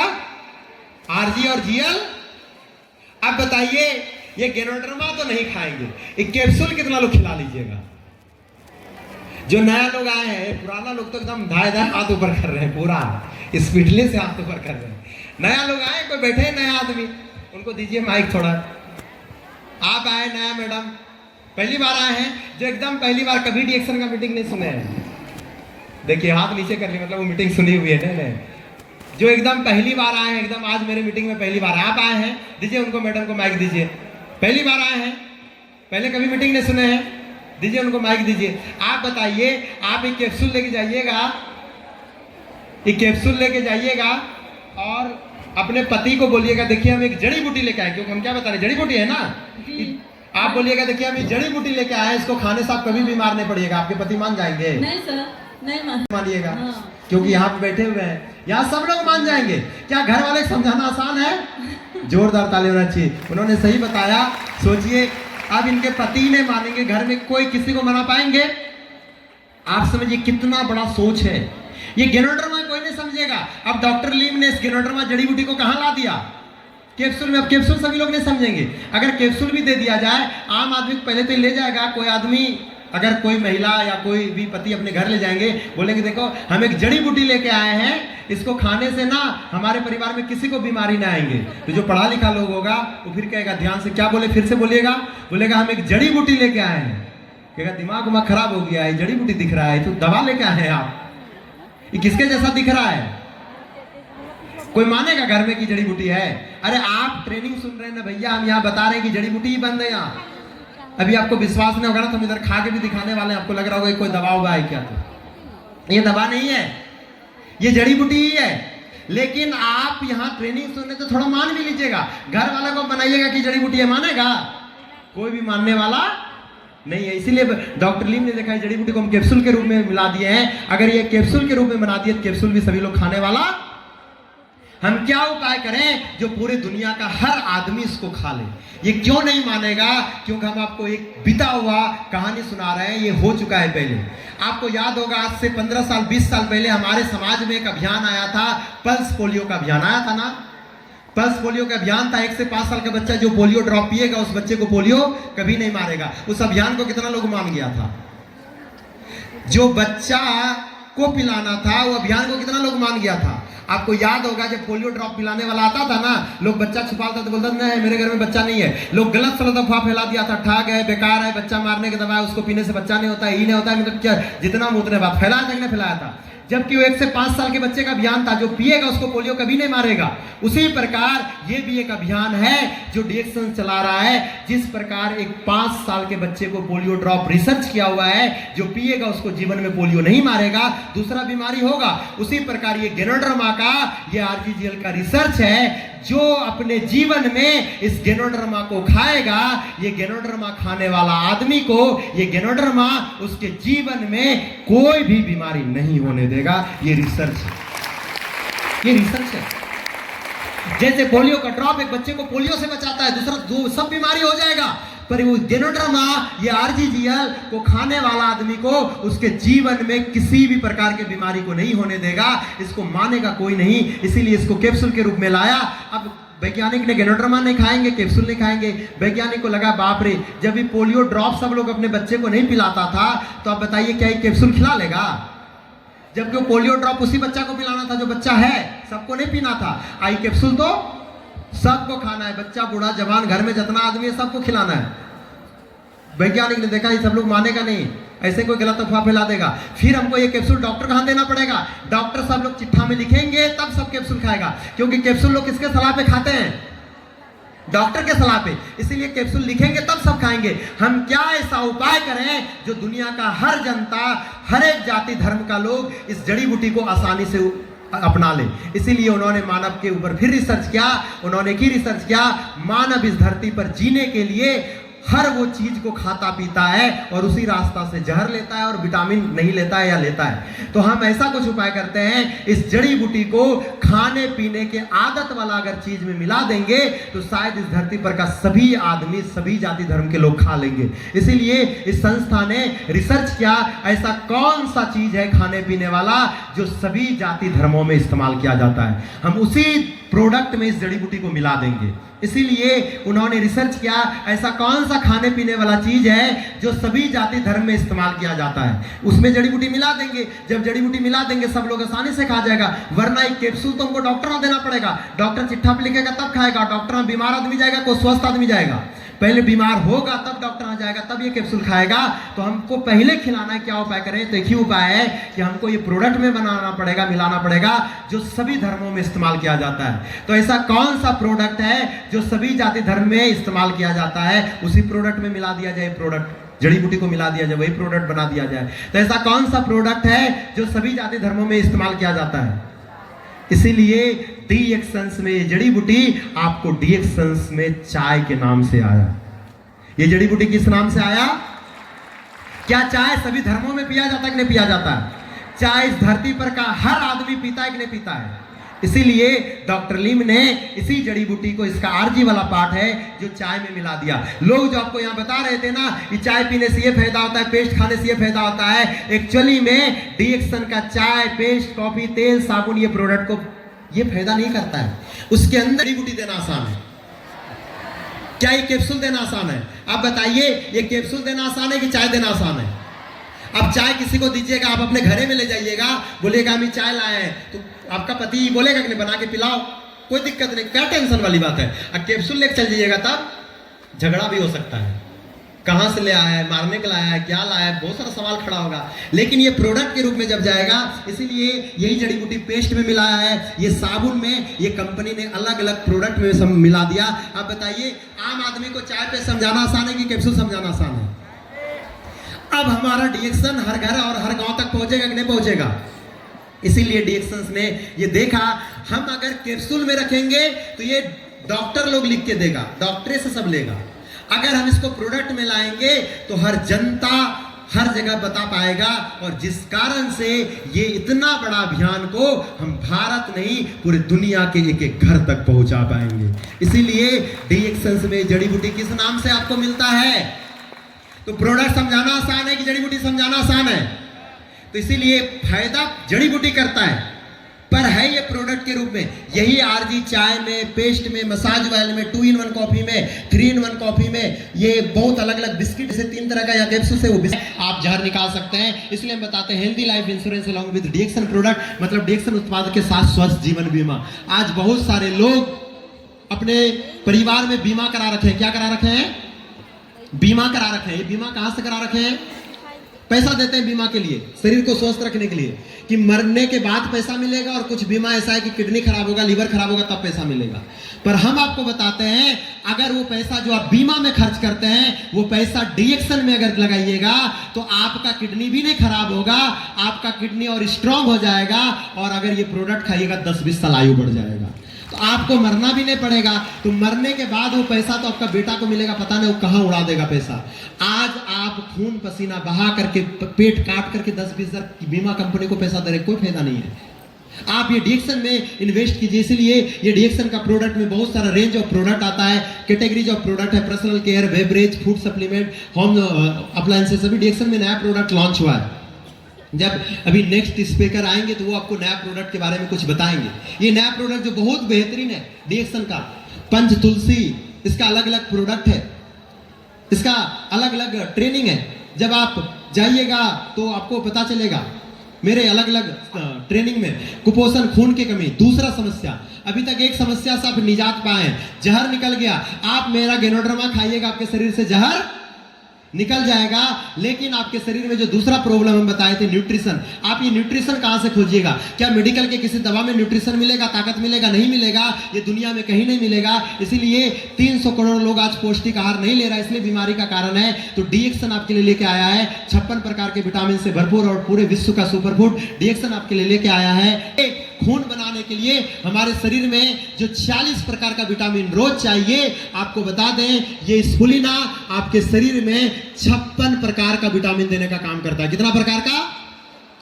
आरजी और जीएल। अब बताइए, ये गैनोड्रामा तो नहीं खाएंगे, ये कैप्सूल कितना लोग खिला लीजिएगा? जो नया लोग आए हैं, पुराना लोग तो एकदम धाए धाए हाथ ऊपर कर रहे हैं, पूरा स्पीडली से हाथ ऊपर कर रहे हैं। नया लोग आए, कोई बैठे हैं नया आदमी, उनको दीजिए माइक थोड़ा। आप आए नया मैडम, पहली बार आए हैं, जो एकदम पहली बार कभी डीएक्सन का मीटिंग नहीं सुने हैं, देखिए हाथ नीचे कर ली, मतलब वो मीटिंग सुनी हुई है ना। जो एकदम पहली बार आए हैं, एकदम आज मेरे मीटिंग में पहली बार आप आए हैं, दीजिए उनको, मैडम को माइक दीजिए। पहली बार आए हैं, पहले कभी मीटिंग नहीं सुने हैं, दीजिए उनको माइक दीजिए। आप बताइए, आप एक कैप्सूल लेके जाइएगा, एक कैप्सूल लेके जाइएगा और अपने पति को बोलिएगा देखिए हम एक जड़ी बूटी लेके आए, क्योंकि हम क्या बता रहे, जड़ी बूटी है ना। आप बोलिएगा देखिए हम एक जड़ी बूटी लेके आए, इसको खाने से आप कभी बीमार नहीं पड़िएगा। आपके पति मान जाएंगे? नहीं सर, नहीं मानिएगा। हाँ। क्योंकि यहाँ पे बैठे हुए हैं, यहाँ सब लोग मान जाएंगे। क्या घर वाले को समझाना आसान है? जोरदार ताली होना चाहिए। उन्होंने सही बताया। सोचिए अब इनके पति ने मानेंगे, घर में कोई किसी को मना पाएंगे? आप समझिए कितना बड़ा सोच है। ये गेनोड्रामा कोई नहीं समझेगा। अब डॉक्टर लीम ने इस गेनोड्रामा जड़ी बूटी को कहाँ ला दिया? कैप्सूल में। अब कैप्सूल सभी लोग नहीं समझेंगे। अगर कैप्सूल भी दे दिया जाए, आम आदमी पहले तो ले जाएगा। कोई आदमी, अगर कोई महिला या कोई भी पति अपने घर ले जाएंगे, बोलेंगे देखो हम एक जड़ी बूटी लेके आए हैं, इसको खाने से ना हमारे परिवार में किसी को बीमारी ना आएंगे। तो जो पढ़ा लिखा लोग होगा वो फिर कहेगा, ध्यान से क्या बोले, फिर से बोलिएगा। बोलेगा हम एक जड़ी बूटी लेके आए हैं। कहेगा दिमाग उमाग खराब हो गया है, जड़ी बूटी दिख रहा है, तो दवा लेके आए हैं आप, ये किसके जैसा दिख रहा है? कोई मानेगा घर में कि जड़ी बूटी है? अरे आप ट्रेनिंग सुन रहे हैं ना भैया, हम यहाँ बता रहे हैं कि जड़ी बूटी ही बंद है यहाँ। अभी आपको विश्वास नहीं होगा ना, तो हम इधर खा के भी दिखाने वाले हैं। आपको लग रहा होगा कोई दवा होगा है क्या? तो ये दवा नहीं है, ये जड़ी बूटी ही है। लेकिन आप यहाँ ट्रेनिंग सुनने तो थोड़ा मान भी लीजिएगा। घर वाले को बनाइएगा कि जड़ी बूटी है, मानेगा? कोई भी मानने वाला नहीं है। इसीलिए डॉक्टर लीम ने देखा है जड़ी बूटी को हम कैप्सूल के रूप में मिला दिए हैं। अगर ये कैप्सूल के रूप में बना दिए तो कैप्सूल भी सभी लोग खाने वाला। हम क्या उपाय करें जो पूरी दुनिया का हर आदमी इसको खा ले? ये क्यों नहीं मानेगा? क्योंकि हम आपको एक बीता हुआ कहानी सुना रहे हैं। ये हो चुका है पहले। आपको याद होगा आज से 15 साल 20 साल पहले हमारे समाज में एक अभियान आया था, पल्स पोलियो का अभियान आया था ना। पल्स पोलियो का अभियान था। 1 से 5 साल का बच्चा जो पोलियो ड्रॉप पिएगा उस बच्चे को पोलियो कभी नहीं मारेगा। उस अभियान को कितना लोग मान गया था? जो बच्चा को पिलाना था वो अभियान को कितना लोग मान गया था? आपको याद होगा जब पोलियो ड्रॉप पिलाने वाला आता था ना, लोग बच्चा छुपाता तो बोलता नहीं मेरे घर में बच्चा नहीं है। लोग गलत सलत अफवाह फैला दिया था, ठग है, बेकार है, बच्चा मारने की दवा है, उसको पीने से बच्चा नहीं होता है, ही नहीं होता है, मतलब क्या जितना मुतने बात फैलाया था कि नहीं फैलाया था। जबकि वो 1 से 5 साल के बच्चे का अभियान था, जो पिएगा उसको पोलियो कभी नहीं मारेगा। उसी प्रकार ये भी एक अभियान है जो डीएक्शन चला रहा है। जिस प्रकार एक 5 साल के बच्चे को पोलियो ड्रॉप रिसर्च किया हुआ है, जो पिएगा उसको जीवन में पोलियो नहीं मारेगा, दूसरा बीमारी होगा। उसी प्रकार ये गेनोड्रामा का, ये आरजीजीएल का रिसर्च है। जो अपने जीवन में इस गेनोड्रामा को खाएगा, ये गेनोड्रामा खाने वाला आदमी को ये गेनोड्रामा उसके जीवन में कोई भी बीमारी नहीं होने देगा। ये रिसर्च है, ये रिसर्च है। जैसे पोलियो का ड्रॉप एक बच्चे को पोलियो से बचाता है, दूसरा सब बीमारी हो जाएगा, पर वो गेनोड्रामा, ये आरजीजीएल को खाने वाला आदमी को उसके जीवन में किसी भी प्रकार की बीमारी को नहीं होने देगा। इसको मानेगा कोई नहीं, इसीलिए इसको कैप्सूल के रूप में लाया। अब वैज्ञानिक ने गेनोड्रामा नहीं खाएंगे, कैप्सूल नहीं खाएंगे। वैज्ञानिक को लगा बाप रे, जब भी पोलियो ड्रॉप सब लोग अपने बच्चे को नहीं पिलाता था, तो आप बताइए क्या ये कैप्सूल खिला लेगा? जबकि वो पोलियो ड्रॉप उसी बच्चा को पिलाना था जो बच्चा है, सबको नहीं पीना था। आई कैप्सूल तो सबको खाना है, बच्चा बूढ़ा जवान, घर में जितना आदमी है सबको खिलाना है। वैज्ञानिक ने देखा ये सब लोग मानेगा नहीं, ऐसे कोई गलत अफवाह फैला देगा। फिर हमको ये कैप्सूल डॉक्टर कहाँ देना पड़ेगा? डॉक्टर सब लोग चिट्ठा में लिखेंगे तब सब कैप्सूल खाएगा, क्योंकि कैप्सूल लोग किसके सलाह पे खाते हैं? डॉक्टर के सलाह पे। इसीलिए कैप्सूल लिखेंगे तब सब खाएंगे। हम क्या ऐसा उपाय करें जो दुनिया का हर जनता, हर एक जाति धर्म का लोग इस जड़ी बूटी को आसानी से अपना ले? इसीलिए उन्होंने मानव के ऊपर फिर रिसर्च किया। उन्होंने की रिसर्च किया, मानव इस धरती पर जीने के लिए हर वो चीज को खाता पीता है और उसी रास्ता से जहर लेता है और विटामिन नहीं लेता है या लेता है। तो हम ऐसा कुछ उपाय करते हैं, इस जड़ी बूटी को खाने पीने के आदत वाला अगर चीज में मिला देंगे तो शायद इस धरती पर का सभी आदमी, सभी जाति धर्म के लोग खा लेंगे। इसीलिए इस संस्था ने रिसर्च किया, ऐसा कौन सा चीज है खाने पीने वाला जो सभी जाति धर्मों में इस्तेमाल किया जाता है, हम उसी प्रोडक्ट में इस जड़ी बूटी को मिला देंगे। इसीलिए उन्होंने रिसर्च किया, ऐसा कौन सा खाने पीने वाला चीज है जो सभी जाति धर्म में इस्तेमाल किया जाता है, उसमें जड़ी बूटी मिला देंगे। जब जड़ी बूटी मिला देंगे सब लोग आसानी से खा जाएगा। वरना एक कैप्सूल तो हमको डॉक्टर ना देना पड़ेगा, डॉक्टर चिट्ठा पे लिखेगा तब खाएगा। डॉक्टर में बीमार आदमी जाएगा, कोई स्वस्थ आदमी जाएगा, पहले बीमार होगा तब डॉक्टर आ जाएगा, तब ये कैप्सूल खाएगा। तो हमको पहले खिलाना है, क्या उपाय करें? तो एक ही उपाय है कि हमको ये प्रोडक्ट में बनाना पड़ेगा, मिलाना पड़ेगा जो सभी धर्मों में इस्तेमाल किया जाता है। तो ऐसा कौन सा प्रोडक्ट है जो सभी जाति धर्म में इस्तेमाल किया जाता है, उसी प्रोडक्ट में मिला दिया जाए प्रोडक्ट। जड़ी बूटी को मिला दिया जाए, वही प्रोडक्ट बना दिया जाए। तो ऐसा कौन सा प्रोडक्ट है जो सभी जाति धर्मों में इस्तेमाल किया जाता है? इसीलिए डीएक्सन्स में ये जड़ी बूटी आपको डीएक्सन्स में चाय के नाम से आया। ये जड़ी बूटी किस नाम से आया? क्या चाय सभी धर्मों में पिया जाता है कि नहीं पिया जाता है? चाय इस धरती पर का हर आदमी पीता है कि नहीं पीता है? इसीलिए डॉक्टर लिम ने इसी जड़ी बूटी को, इसका आरजी वाला पार्ट है जो चाय में मिला दिया। लोग जो आपको यहाँ बता रहे थे ना कि चाय पीने से ये फायदा होता है, पेस्ट खाने से ये फायदा होता है, एक्चुअली में डीएक्सन का चाय, पेस्ट, कॉफी, तेल, साबुन, ये प्रोडक्ट को ये फायदा नहीं करता है। उसके अंदर जड़ी बूटी देना आसान है। क्या ये कैप्सूल देना आसान है? आप बताइए, ये कैप्सूल देना आसान है कि चाय देना आसान है? अब चाय किसी को दीजिएगा, आप अपने घरे में ले जाइएगा, बोलेगा हम चाय लाए हैं, तो आपका पति बोलेगा कि नहीं बना के पिलाओ, कोई दिक्कत नहीं, क्या टेंशन वाली बात है। अब कैप्सूल लेकर चल जाइएगा तब झगड़ा भी हो सकता है, कहां से ले आया है, मारने के लाया है, क्या लाया है, बहुत सारा सवाल खड़ा होगा। लेकिन ये प्रोडक्ट के रूप में जब जाएगा, इसीलिए यही जड़ी बूटी पेस्ट में मिलाया है, ये साबुन में, ये कंपनी ने अलग अलग प्रोडक्ट में सब मिला दिया। आप बताइए, आम आदमी को चाय पे समझाना आसान है कि कैप्सूल समझाना आसान है? अब हमारा डीएक्सन हर घर और हर गांव तक पहुंचेगा कि नहीं पहुंचेगा? इसीलिए डीएक्सन्स ने ये देखा, हम अगर कैप्सूल में रखेंगे तो ये डॉक्टर लोग लिख के देगा, डॉक्टरे से सब लेगा। अगर हम इसको प्रोडक्ट में लाएंगे तो हर जनता हर जगह बता पाएगा, और जिस कारण से ये इतना बड़ा अभियान को हम भारत नहीं पूरी दुनिया के एक एक घर तक पहुंचा पाएंगे। इसीलिए डीएक्सन्स में जड़ी बूटी किस नाम से आपको मिलता है? तो प्रोडक्ट समझाना आसान है कि जड़ी बूटी समझाना आसान है? तो इसीलिए फायदा जड़ी बूटी करता है, पर है ये प्रोडक्ट के रूप में। यही आरजी चाय में, पेस्ट में, मसाज ऑयल में, 2 in 1 कॉफी में, 3 in 1 कॉफी में, ये बहुत अलग अलग बिस्किट से 3 तरह का या कैप्सूल से वो आप जहर निकाल सकते हैं। इसलिए हम बताते हैं healthy life insurance along with DXN product, मतलब डीएक्सन उत्पाद के साथ स्वस्थ जीवन बीमा। आज बहुत सारे लोग अपने परिवार में बीमा करा रखे हैं। क्या करा रखे हैं? बीमा करा रखे हैं। ये बीमा कहां से करा रखे हैं? पैसा देते हैं बीमा के लिए, शरीर को स्वस्थ रखने के लिए, कि मरने के बाद पैसा मिलेगा, और कुछ बीमा ऐसा है कि किडनी खराब होगा, लीवर खराब होगा तब पैसा मिलेगा। पर हम आपको बताते हैं, अगर वो पैसा जो आप बीमा में खर्च करते हैं, वो पैसा डीएक्सन में अगर लगाइएगा तो आपका किडनी भी नहीं खराब होगा, आपका किडनी और स्ट्रांग हो जाएगा, और अगर ये प्रोडक्ट खाइएगा 10-20 साल आयु बढ़ जाएगा, तो आपको मरना भी नहीं पड़ेगा। तो मरने के बाद वो पैसा तो आपका बेटा को मिलेगा, पता नहीं वो कहां उड़ा देगा पैसा। आज आप खून पसीना बहा करके, पेट काट करके 10-20 हजार की बीमा कंपनी को पैसा दे रहे, कोई फायदा नहीं है। आप ये डीएक्सन में इन्वेस्ट कीजिए। इसलिए ये डीएक्सन का प्रोडक्ट में बहुत सारा रेंज ऑफ प्रोडक्ट आता है, कैटेगरीज ऑफ प्रोडक्ट है, personal care, beverage, food supplement, home appliances, सभी डीएक्सन में नया प्रोडक्ट लॉन्च हुआ है। जब अभी नेक्स्ट स्पीकर आएंगे तो वो आपको नया प्रोडक्ट के बारे में कुछ बताएंगे। ये नया प्रोडक्ट जो बहुत बेहतरीन है डीएक्सन का, पंच तुलसी, इसका अलग अलग प्रोडक्ट है, इसका अलग अलग ट्रेनिंग है। जब आप जाइएगा तो आपको पता चलेगा। मेरे अलग अलग ट्रेनिंग में कुपोषण, खून की कमी, दूसरा समस्या, अभी तक एक समस्या से आप निजात पाए, जहर निकल गया। आप मेरा गेनोड्रामा खाइएगा, आपके शरीर से जहर निकल जाएगा। लेकिन आपके शरीर में जो दूसरा प्रॉब्लम हम बताए थे, न्यूट्रिशन, आप ये न्यूट्रिशन कहां से खोजिएगा? क्या मेडिकल के किसी दवा में न्यूट्रिशन मिलेगा, ताकत मिलेगा? नहीं मिलेगा, ये दुनिया में कहीं नहीं मिलेगा। इसीलिए 300 करोड़ लोग आज पौष्टिक आहार नहीं ले रहा, इसलिए बीमारी का कारण है। तो डीएक्सन आपके लिए लेके आया है 56 प्रकार के विटामिन से भरपूर और पूरे विश्व का सुपरफूड डीएक्सन आपके लिए लेके आया है। खून बनाने के लिए हमारे शरीर में जो 46 प्रकार का विटामिन रोज चाहिए, आपको बता दें, ये स्फुलिना आपके शरीर में 56 प्रकार का विटामिन देने का काम करता है। कितना प्रकार का?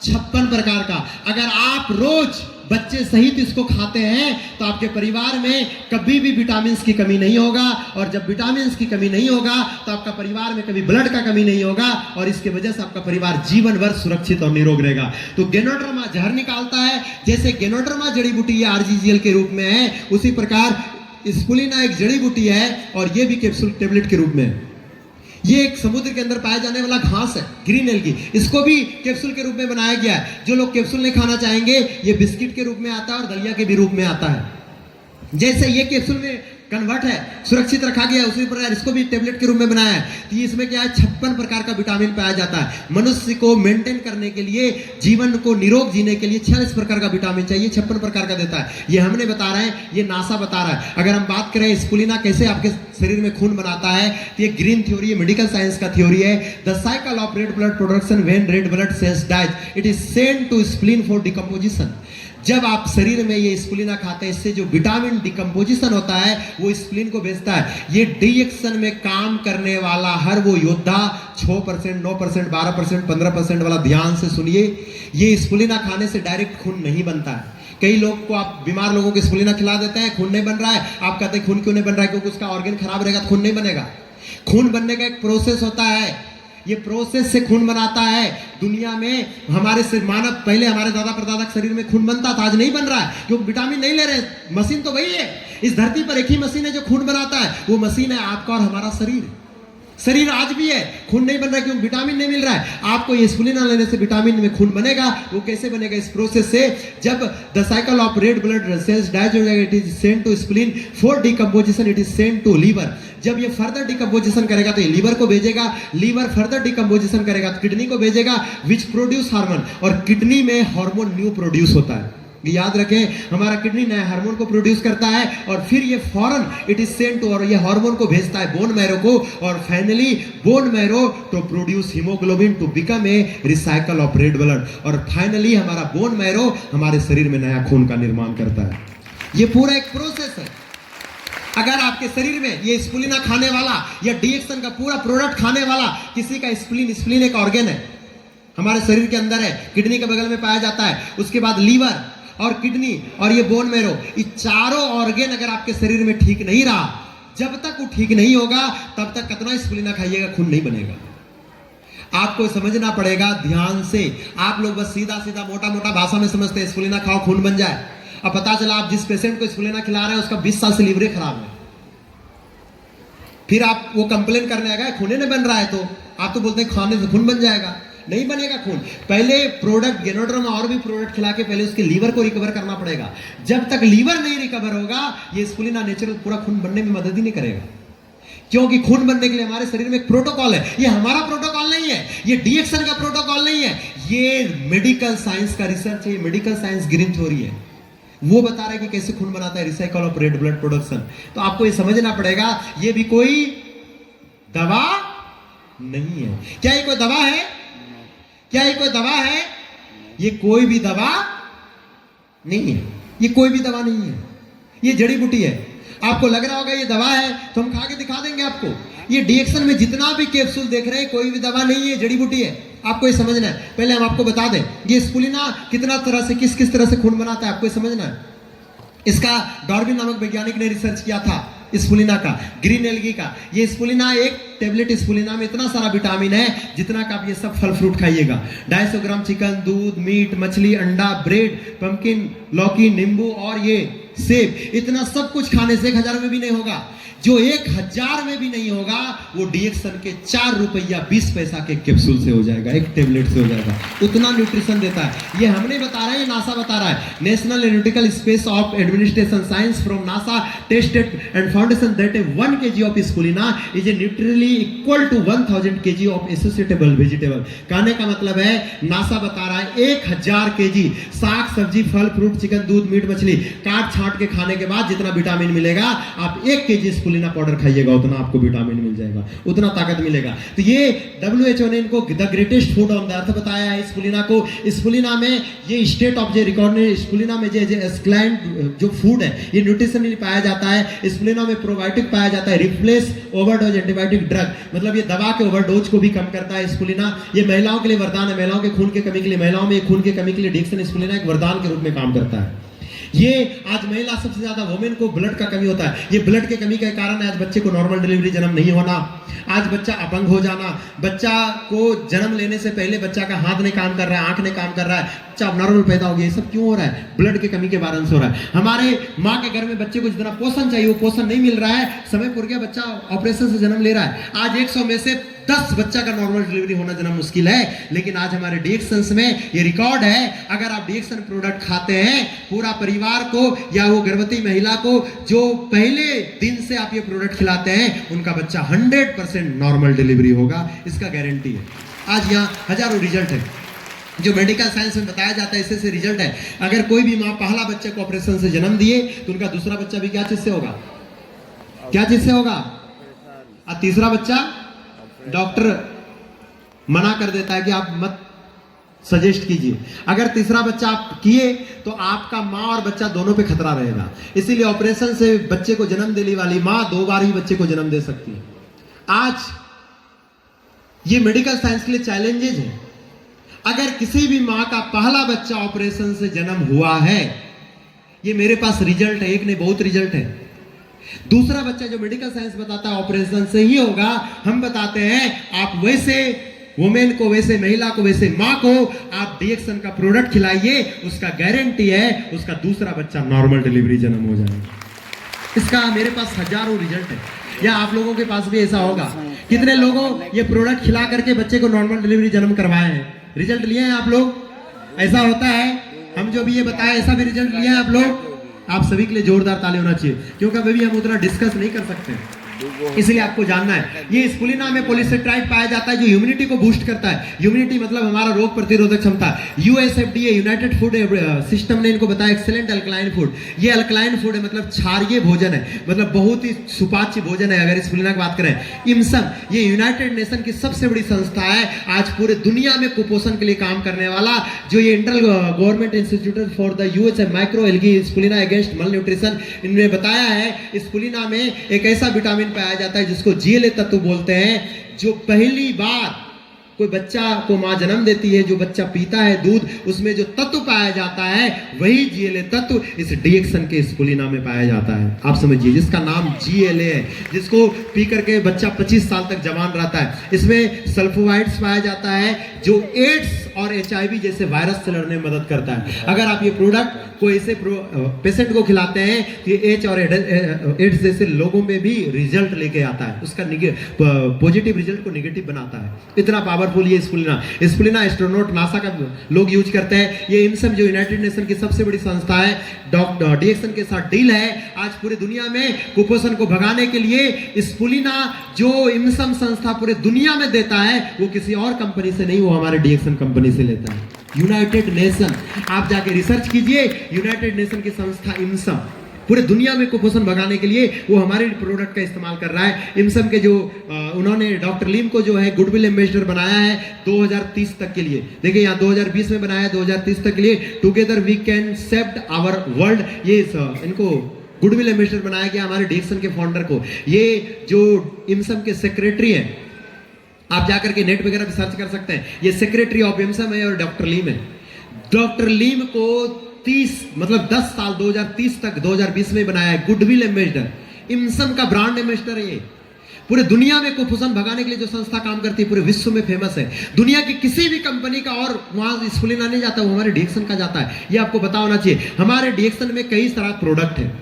56 प्रकार का। अगर आप रोज बच्चे सहित इसको खाते हैं तो आपके परिवार में कभी भी विटामिन की कमी नहीं होगा, और जब विटामिन की कमी नहीं होगा तो आपका परिवार में कभी ब्लड का कमी नहीं होगा, और इसके वजह से आपका परिवार जीवन भर सुरक्षित और निरोग रहेगा। तो गेनोड्रामा जहर निकालता है, जैसे गेनोड्रामा जड़ी बूटी आरजीजीएल के रूप में है, उसी प्रकार स्पुलिना एक जड़ी बूटी है, और ये भी कैप्सूल टेबलेट के रूप में है। ये एक समुद्र के अंदर पाया जाने वाला घास है, ग्रीन एल्गी, इसको भी कैप्सूल के रूप में बनाया गया है। जो लोग कैप्सूल नहीं खाना चाहेंगे, ये बिस्किट के रूप में आता है और दलिया के भी रूप में आता है। जैसे ये कैप्सूल में कन्वर्ट है, सुरक्षित रखा गया है, उसी प्रकार इसको भी टेबलेट के रूप में बनाया है। तो इसमें क्या है, 56 प्रकार का विटामिन पाया जाता है। मनुष्य को मेंटेन करने के लिए, जीवन को निरोग जीने के लिए 46 प्रकार का विटामिन चाहिए, 56 प्रकार का देता है। ये हमने बता रहे हैं, ये नासा बता रहा है। अगर हम बात करें स्पुलिना कैसे आपके शरीर में खून बनाता है। तो ये ग्रीन थ्योरी, मेडिकल साइंस का थ्योरी है। The cycle of red blood production when red blood cells dies it is sent to spleen for decomposition. जब आप शरीर में ये स्प्लीना खाते हैं, इससे जो विटामिन डिकम्पोजिशन होता है वो स्प्लीन को भेजता है। ये डिएक्शन में काम करने वाला हर वो योद्धा 6%, 9%, 12%, 15% वाला ध्यान से सुनिए, ये स्प्लीना खाने से डायरेक्ट खून नहीं बनता है। कई लोग को आप बीमार लोगों को स्प्लीना खिला देते हैं, खून नहीं बन रहा है, आप कहते हैं खून क्यों नहीं बन रहा है? क्योंकि उसका ऑर्गन खराब रहेगा तो खून नहीं बनेगा। खून बनने का एक प्रोसेस होता है, ये प्रोसेस से खून बनाता है। दुनिया में हमारे मानव, पहले हमारे दादा परदादा के शरीर में खून बनता था, आज नहीं बन रहा है क्योंकि विटामिन नहीं ले रहे। मशीन तो वही है, इस धरती पर एक ही मशीन है जो खून बनाता है, वो मशीन है आपका और हमारा शरीर। शरीर आज भी है, खून नहीं बन रहा है क्योंकि विटामिन नहीं मिल रहा है। आपको ये स्प्लीना लेने से विटामिन में खून बनेगा। वो कैसे बनेगा? इस प्रोसेस से। जब the cycle of red blood cells dies हो जाएगा, it is sent to spleen for decomposition, it is sent to liver. जब ये फर्दर डिकम्पोजिशन करेगा तो ये लीवर को भेजेगा, लीवर फर्दर डिकम्पोजिशन करेगा तो किडनी को भेजेगा, विच प्रोड्यूस हार्मोन। और किडनी में हार्मोन न्यू प्रोड्यूस होता है, याद रखें, हमारा किडनी नया हार्मोन को प्रोड्यूस करता है और फिर ये फौरन इट इज सेंट टू, और ये हार्मोन को भेजता है बोन मैरो को, और finally bone marrow to produce haemoglobin to become a recycle of red blood. और फाइनली हमारा बोन मैरो हमारे शरीर में नया खून का निर्माण करता है। ये पूरा एक प्रोसेस है। अगर आपके शरीर में ये स्प्लीना खाने वाला या डिएक्शन का पूरा प्रोडक्ट खाने वाला किसी का स्प्लीन एक ऑर्गन है, हमारे शरीर के अंदर है, किडनी के बगल में पाया जाता है, उसके बाद लीवर और किडनी और ये बोन मैरो, ये चारों ऑर्गन अगर आपके शरीर में ठीक नहीं रहा, जब तक वो ठीक नहीं होगा तब तक कितना स्प्लीना खाइएगा खून नहीं बनेगा। आपको समझना पड़ेगा ध्यान से। आप लोग बस सीधा सीधा मोटा मोटा भाषा में समझते हैं स्प्लीना खाओ खून बन जाए। अब पता चला आप जिस पेशेंट को स्प्लीना खिला रहे हैं उसका 20 साल से लीवर खराब है, फिर आप वो कंप्लेन करने आएगा खून नहीं बन रहा है, तो आप तो बोलते हैं खाने से खून बन जाएगा। नहीं बनेगा खून। पहले प्रोडक्ट गेनोड्रामा और भी प्रोडक्ट खिला के पहले उसके लीवर को रिकवर करना पड़ेगा। जब तक लीवर नहीं रिकवर होगा ये स्प्लीना नेचुरल पूरा खून बनने में मदद ही नहीं करेगा, क्योंकि खून बनने के लिए हमारे शरीर में एक प्रोटोकॉल है। ये हमारा प्रोटोकॉल नहीं है, ये डिएक्शन का प्रोटोकॉल नहीं है, ये मेडिकल साइंस का रिसर्च है, मेडिकल साइंस ग्रीन थ्योरी है। वो बता रहा है कि कैसे खून बनाता है, recycle of red blood production. तो आपको ये समझना पड़ेगा, ये भी कोई दवा नहीं है। क्या ये कोई दवा है? क्या ये कोई दवा है? ये कोई भी दवा नहीं है, ये कोई भी दवा नहीं है, ये जड़ी बूटी है। आपको लग रहा होगा ये दवा है तो हम खा के दिखा देंगे आपको। ये डिएक्शन में जितना भी कैप्सूल देख रहे हैं कोई भी दवा नहीं है, जड़ी बूटी है। आपको ये समझना है। पहले हम आपको बता दें ये स्प्लीना कितना तरह से किस तरह से खून बनाता है, आपको ये समझना है। इसका डार्विन नामक वैज्ञानिक ने रिसर्च किया था स्प्लीना का, ग्रीन एल्गी का। ये स्प्लीना, एक टेबलेट स्प्लीना में इतना सारा विटामिन है जितना का आप ये सब फल फ्रूट खाइएगा। 250 ग्राम चिकन, दूध, मीट, मछली, अंडा, ब्रेड, पंपकिन, लौकी, नींबू और ये सेब, इतना सब कुछ खाने से 1000 में भी नहीं होगा। जो 1000 में भी नहीं होगा वो डिएक्शन के 4 रुपया 20 पैसा के कैप्सूल से हो जाएगा, एक टेबलेट से हो जाएगा। उतना न्यूट्रिशन देता है। ये हमने बता रहा है, ये नासा बता रहा है। National aeronautical space of administration science from NASA tested and foundation that 1 kg of spirulina is neutrally equal to 1000 kg of associatable vegetable. कहने का मतलब है नासा बता रहा है 1000 kg साग सब्जी, फल फ्रूट, चिकन, दूध, मीट, मछली काट छांट के खाने के बाद जितना विटामिन मिलेगा, आप 1 kg स्प्लीना पाउडर खाइएगा उतना आपको विटामिन मिल जाएगा, उतना ताकत मिलेगा। तो ये WHO ने इनको the greatest food on the earth बताया है स्प्लीना को। स्प्लीना में ये स्टेट ऑफ रिकॉर्ड, स्प्लीना में एस्क्लाइंड जो फूड है ये न्यूट्रिशनली पाया जाता है। स्प्लीना में प्रोबायोटिक पाया जाता है, रिप्लेस ओवरडोज एंटीबायोटिक ड्रग, मतलब ये दवा के ओवरडोज को भी कम करता है स्प्लीना। ये महिलाओं के लिए वरदान है, महिलाओं के खून की कमी के लिए, महिलाओं में खून की कमी के लिए डिएक्शन स्प्लीना एक वरदान के रूप में काम करता है। ये आज महिला सबसे ज्यादा वुमेन को ब्लड का कमी होता है। ये ब्लड के कमी के कारण आज बच्चे को नॉर्मल डिलीवरी जन्म नहीं होना, आज बच्चा अपंग हो जाना, बच्चा को जन्म लेने से पहले बच्चा का हाथ नहीं काम कर रहा है, आंख नहीं काम कर रहा है, बच्चा नॉर्मल पैदा हो गया। ये सब क्यों हो रहा है? ब्लड की कमी के कारण से हो रहा है। हमारे माँ के घर में बच्चे को जितना पोषण चाहिए वो पोषण नहीं मिल रहा है, समय पूर गया, बच्चा ऑपरेशन से जन्म ले रहा है। आज 100 में से 10 बच्चा का नॉर्मल डिलीवरी होना जन्म मुश्किल है। लेकिन आज हमारे डिएक्शंस में ये रिकॉर्ड है, अगर आप डिएक्शन प्रोडक्ट खाते हैं, पूरा परिवार को या वो गर्भवती महिला को जो पहले दिन से आप ये प्रोडक्ट खिलाते हैं, उनका बच्चा 100% नॉर्मल डिलीवरी होगा, इसका गारंटी है। आज यहाँ हजारों रिजल्ट है जो मेडिकल साइंस में बताया जाता है, इससे रिजल्ट है। अगर कोई भी माँ पहला बच्चे को ऑपरेशन से जन्म दिए तो उनका दूसरा बच्चा भी क्या चीज से होगा? क्या चीज से होगा? और तीसरा बच्चा डॉक्टर मना कर देता है कि आप मत सजेस्ट कीजिए। अगर तीसरा बच्चा आप किए तो आपका माँ और बच्चा दोनों पे खतरा रहेगा। इसीलिए ऑपरेशन से बच्चे को जन्म देने वाली माँ 2 बार ही बच्चे को जन्म दे सकती है। आज ये मेडिकल साइंस के लिए चैलेंजेस है। अगर किसी भी माँ का पहला बच्चा ऑपरेशन से जन्म हुआ है, ये मेरे पास रिजल्ट है, एक नहीं बहुत रिजल्ट है। दूसरा बच्चा जो मेडिकल साइंस बताता है ऑपरेशन से ही होगा, हम बताते हैं आप वैसे वुमेन को, वैसे महिला को, वैसे माँ को आप डीएक्सन का प्रोडक्ट खिलाइए, उसका गारंटी है उसका दूसरा बच्चा नॉर्मल डिलीवरी जन्म हो जाएगा। इसका मेरे पास हजारों रिजल्ट है, या आप लोगों के पास भी ऐसा होगा। कितने लोगों ये प्रोडक्ट खिला करके बच्चे को नॉर्मल डिलीवरी जन्म करवाए हैं, रिजल्ट लिए हैं आप लोग? ऐसा होता है, हम जो भी ये बताया ऐसा भी रिजल्ट लिया है आप लोग? आप सभी के लिए जोरदार ताली होना चाहिए, क्योंकि अभी हम उतना डिस्कस नहीं कर सकते, इसलिए आपको जानना है। ये स्पुलिना में पॉलीसेट्राइड पाया जाता है जो ह्यूमिनिटी को बूस्ट करता है। ह्यूमिनिटी मतलब हमारा रोग प्रतिरोधक क्षमता। यूएसएफडीए यूनाइटेड फूड सिस्टम ने इनको बताया एक्सीलेंट अल्कलाइन फूड। ये अल्कलाइन फूड है, मतलब क्षारीय भोजन है, मतलब बहुत ही सुपाच्य भोजन है। अगर स्पुलिना की बात करें, इम्सम ये यूनाइटेड नेशन की सबसे बड़ी संस्था है, आज पूरे दुनिया में कुपोषण के लिए काम करने वाला। जो ये internal government institute for the US micro algae spirulina against malnutrition, इनने बताया है स्पुलिना में एक ऐसा विटामिन पाया जाता है जिसको जीएलए तत्व बोलते हैं, जो पहली बार कोई बच्चा को मां जन्म देती है, जो बच्चा पीता है दूध, उसमें जो तत्व पाया जाता है वही जीएलए तत्व इस डीएक्सन के स्पुलिना में पाया जाता है। आप समझिए, जिसका नाम जीएलए है, जिसको पी करके बच्चा 25 साल तक जवान रहता है। इसमें सल्फोवाइड्स पाया जाता है जो एड्स और एचआईवी जैसे वायरस से लड़ने में मदद करता है। अगर आप ये प्रोडक्ट को ऐसे पेशेंट को खिलाते हैं तो एच और एड्स जैसे लोगों में भी रिजल्ट लेके आता है, उसका पॉजिटिव रिजल्ट को नेगेटिव बनाता है। इतना पावरफुल ये स्पुलिना। स्पुलिना एस्ट्रोनॉट नासा का लोग यूज करते हैं। ये इम्सम जो यूनाइटेड नेशन की सबसे बड़ी संस्था है, डॉक्टर डीएक्सन के साथ डील है। आज पूरी दुनिया में कुपोषण को भगाने के लिए स्पुलिना जो इम्सम संस्था पूरे दुनिया में देता है, वो किसी और कंपनी से नहीं, वो हमारे डीएक्सन कंपनी से लेता है। यूनाइटेड नेशन, आप जाके रिसर्च कीजिए, यूनाइटेड नेशन की संस्था इम्सम पूरे दुनिया में कुपोषण भगाने के लिए वो हमारे प्रोडक्ट का इस्तेमाल कर रहा है। इम्सम के जो उन्होंने डॉक्टर लीम को जो है गुडविल एम्बेसडर बनाया है 2030 तक के लिए। देखिए यहाँ 2020 में बनाया है, 2030 तक के लिए together we can save our world, ये इनको गुडविल एम्बेसडर बनाया गया हमारे डीएक्सन के फाउंडर को। ये जो इम्सम के सेक्रेटरी हैं, आप जाकर के नेट वगैरह पे सर्च कर सकते हैं, ये सेक्रेटरी ऑफ इम्सम है और डॉक्टर लीम है। डॉक्टर लीम को 10 साल 2030 तक 2020 में बनाया है गुडविल एम्बेसडर। इम्सम का ब्रांड एम्बेसडर है ये। पूरे दुनिया में कुपोषण भगाने के लिए जो संस्था काम करती है पूरे विश्व में फेमस है। दुनिया की किसी भी कंपनी का और वहां स्पुलिना नहीं जाता, वो हमारे डीएक्सन का जाता है। ये आपको पता होना चाहिए। हमारे डीएक्सन में कई सारा प्रोडक्ट है।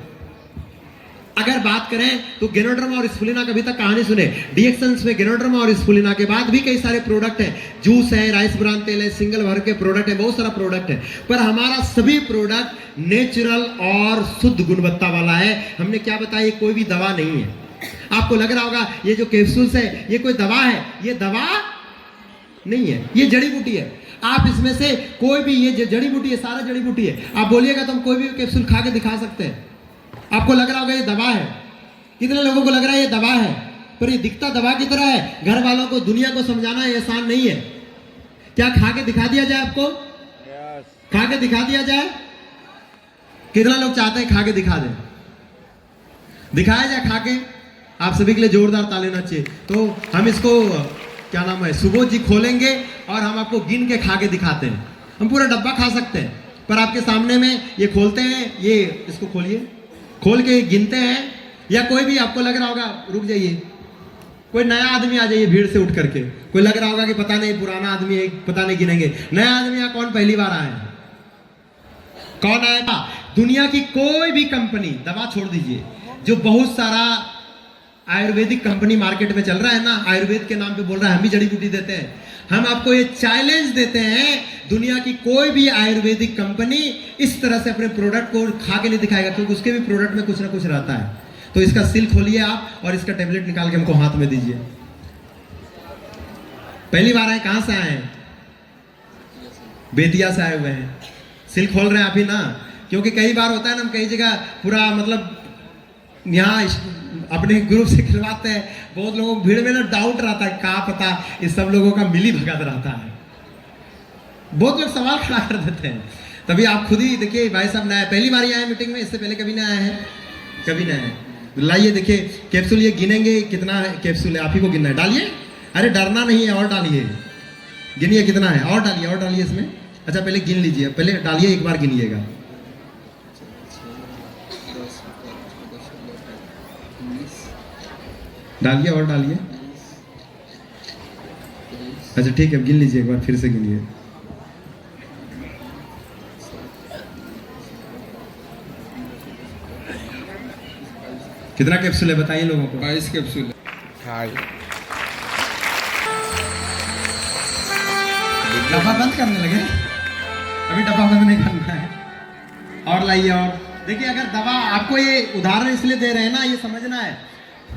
अगर बात करें तो गेनोड्रमा और स्पुलिना कभी तक कहानी सुने, डीएक्सन में गेनोड्रमा और स्पुलिना के बाद भी कई सारे प्रोडक्ट हैं, जूस है, राइस ब्रान तेल है, सिंगल भर के प्रोडक्ट है, बहुत सारा प्रोडक्ट है, पर हमारा सभी प्रोडक्ट नेचुरल और शुद्ध गुणवत्ता वाला है। हमने क्या बताया, ये कोई भी दवा नहीं है। आपको लग रहा होगा ये जो कैप्सूल्स है ये कोई दवा है, ये दवा नहीं है, ये जड़ी बूटी है। आप इसमें से कोई भी, ये जड़ी बूटी है, सारा जड़ी बूटी है। आप बोलिएगा तो हम कोई भी कैप्सूल खा के दिखा सकते हैं, आपको लग रहा होगा ये दवा है। कितने लोगों को लग रहा है ये दवा है, पर ये दिखता दवा की तरह है। घर वालों को, दुनिया को समझाना आसान नहीं है। क्या खा के दिखा दिया जाए आपको? खा के दिखा दिया जाए? कितना लोग चाहते हैं खा के दिखा दें? दिखाया जाए खा के? आप सभी के लिए जोरदार ताली होना चाहिए। तो हम इसको क्या नाम है, सुबोध जी खोलेंगे और हम आपको गिन के खा के दिखाते हैं। हम पूरा डब्बा खा सकते हैं, पर आपके सामने में ये खोलते हैं, ये इसको खोलिए, खोल के गिनते हैं। या कोई भी आपको लग रहा होगा, रुक जाइए, कोई नया आदमी आ जाइए भीड़ से उठ करके, कोई लग रहा होगा कि पता नहीं पुराना आदमी है, पता नहीं गिनेंगे। नया आदमी या कौन पहली बार आया है? कौन आया? दुनिया की कोई भी कंपनी, दवा छोड़ दीजिए, जो बहुत सारा आयुर्वेदिक कंपनी मार्केट में चल रहा है ना, आयुर्वेद के नाम पे बोल रहा है हम ही जड़ी बूटी देते हैं। हम आपको ये चैलेंज देते हैं, दुनिया की कोई भी आयुर्वेदिक कंपनी इस तरह से अपने प्रोडक्ट को खा के नहीं दिखाएगा, क्योंकि उसके भी प्रोडक्ट में कुछ ना कुछ रहता है। तो इसका सील खोलिए आप और इसका टेबलेट निकाल के हमको हाथ में दीजिए। पहली बार आए, कहां से आए हैं? बेतिया से आए हुए हैं। सील खोल रहे हैं आप ही ना, क्योंकि कई बार होता है ना, हम कई जगह पूरा मतलब यहाँ अपने ग्रुप से खिलवाते हैं। बहुत लोगों को भीड़ में ना डाउट रहता है, कहाँ पता इस सब लोगों का मिली भगत रहता है। बहुत लोग सवाल खड़ा कर देते हैं। तभी आप खुद ही देखिए, भाई साहब नया पहली बार आए मीटिंग में, इससे पहले कभी ना आए हैं, कभी ना आए। लाइए देखिए कैप्सूल ये गिनेंगे कितना कैप्सूल है, आप ही को गिनना है। डालिए, अरे डरना नहीं है, और डालिए, गिनिए कितना है, और डालिए इसमें। अच्छा पहले गिन लीजिए, पहले डालिए, एक बार गिनिएगा। डालिए और डालिए। अच्छा ठीक है, गिन लीजिए एक बार, फिर से गिनिए। कितना कैप्सूल है बताइए लोगों को? 22 कैप्सूल। डब्बा बंद करने लगे? अभी डब्बा बंद नहीं करना है। और लाइए, और देखिए अगर दवा आपको, ये उदाहरण इसलिए दे रहे हैं ना, ये समझना है।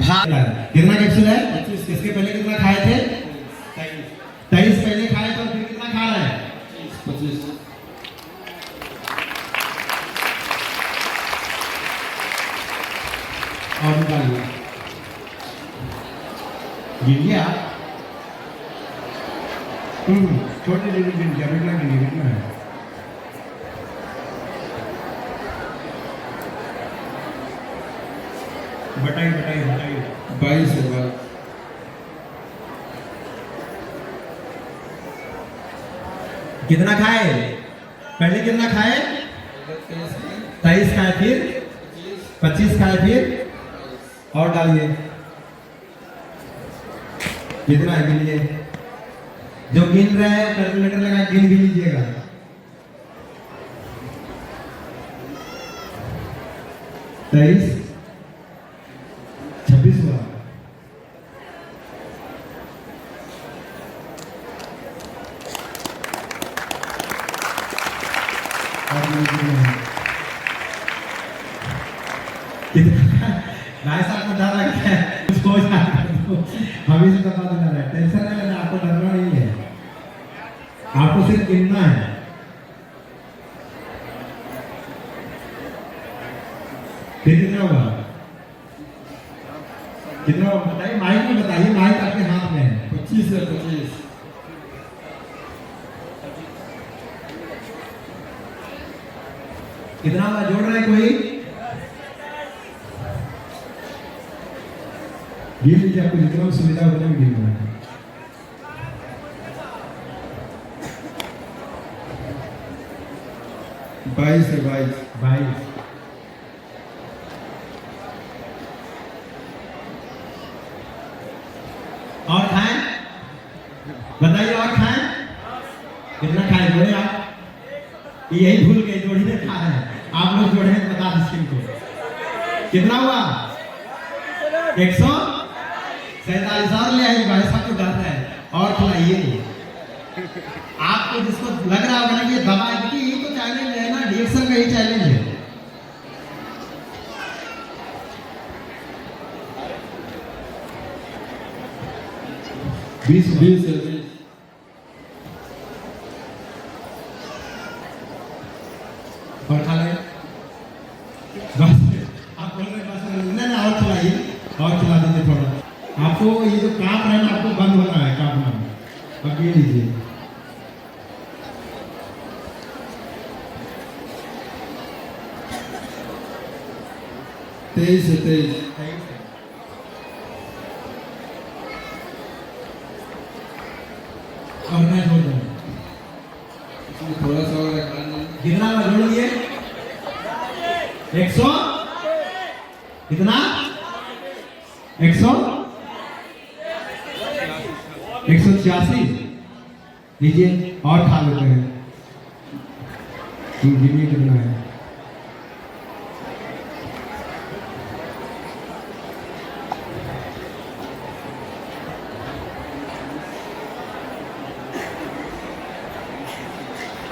कितना कैप्सूल है? 25। इसके पहले कितना खाए थे? 23 पहले खाए, तो फिर कितना खा रहे हैं? 25। और निकालिए, गिनिए आप। छोटे गिन गिनिए, कितना गिनिए, कितना है? बताइए। 22 है भाई। कितना खाए पहले? कितना खाए? 23 खाए, फिर 25 खाए, फिर और डालिए। कितना है गिनिए। जो गिन रहे हैं कैलकुलेटर लगा गिन भी लीजिएगा। 23, 26 हुआ। भाई साहब को डर लगता है, कुछ हो जाएगा तो हमें से बता देना है। टेंशन नहीं लेना, आपको डरना नहीं है, आपको सिर्फ गिनना है। फिर कितना हुआ? कितना हुआ बताइए, माइक में बताइए, माइक आपके हाथ में है। 25 है। 25। कितना हुआ? जोड़ रहे हैं कोई? गिन लीजिए, आपको जितना सुविधा उतना भी गिनना है। बाईस है। 22। और खाएं? बताइए, और खाएं? कितना खाएं? जोड़े आप? यही भूल गए, जोड़ी ने खा है। आप लोग जोड़े हैं, बता दीजिए इनको। कितना हुआ? 147 और ले आइए। भाई साहब को डर रहा है, और खिलाइए। आपको जिसको लग रहा होगा ना कि ये दवा है, क्योंकि यही तो चैलेंज है ना, डीएक्सएल का ही चैलेंज है। बीस है। 20। और खा ले बस। आप बोल रहे बस नहीं, और खिलाइए, और खिला दीजिए थोड़ा। आपको ये जो कांप रहा है ना, आपको बंद होना है कांपना। अब ये लीजिए। तेईस है। और मैं जोड़ दूँ, थोड़ा सा और रखना। कितना मैं जोड़ लिए? 100 कितना? 186 लीजिए, और खा लेते हैं। गिनिए कितना है?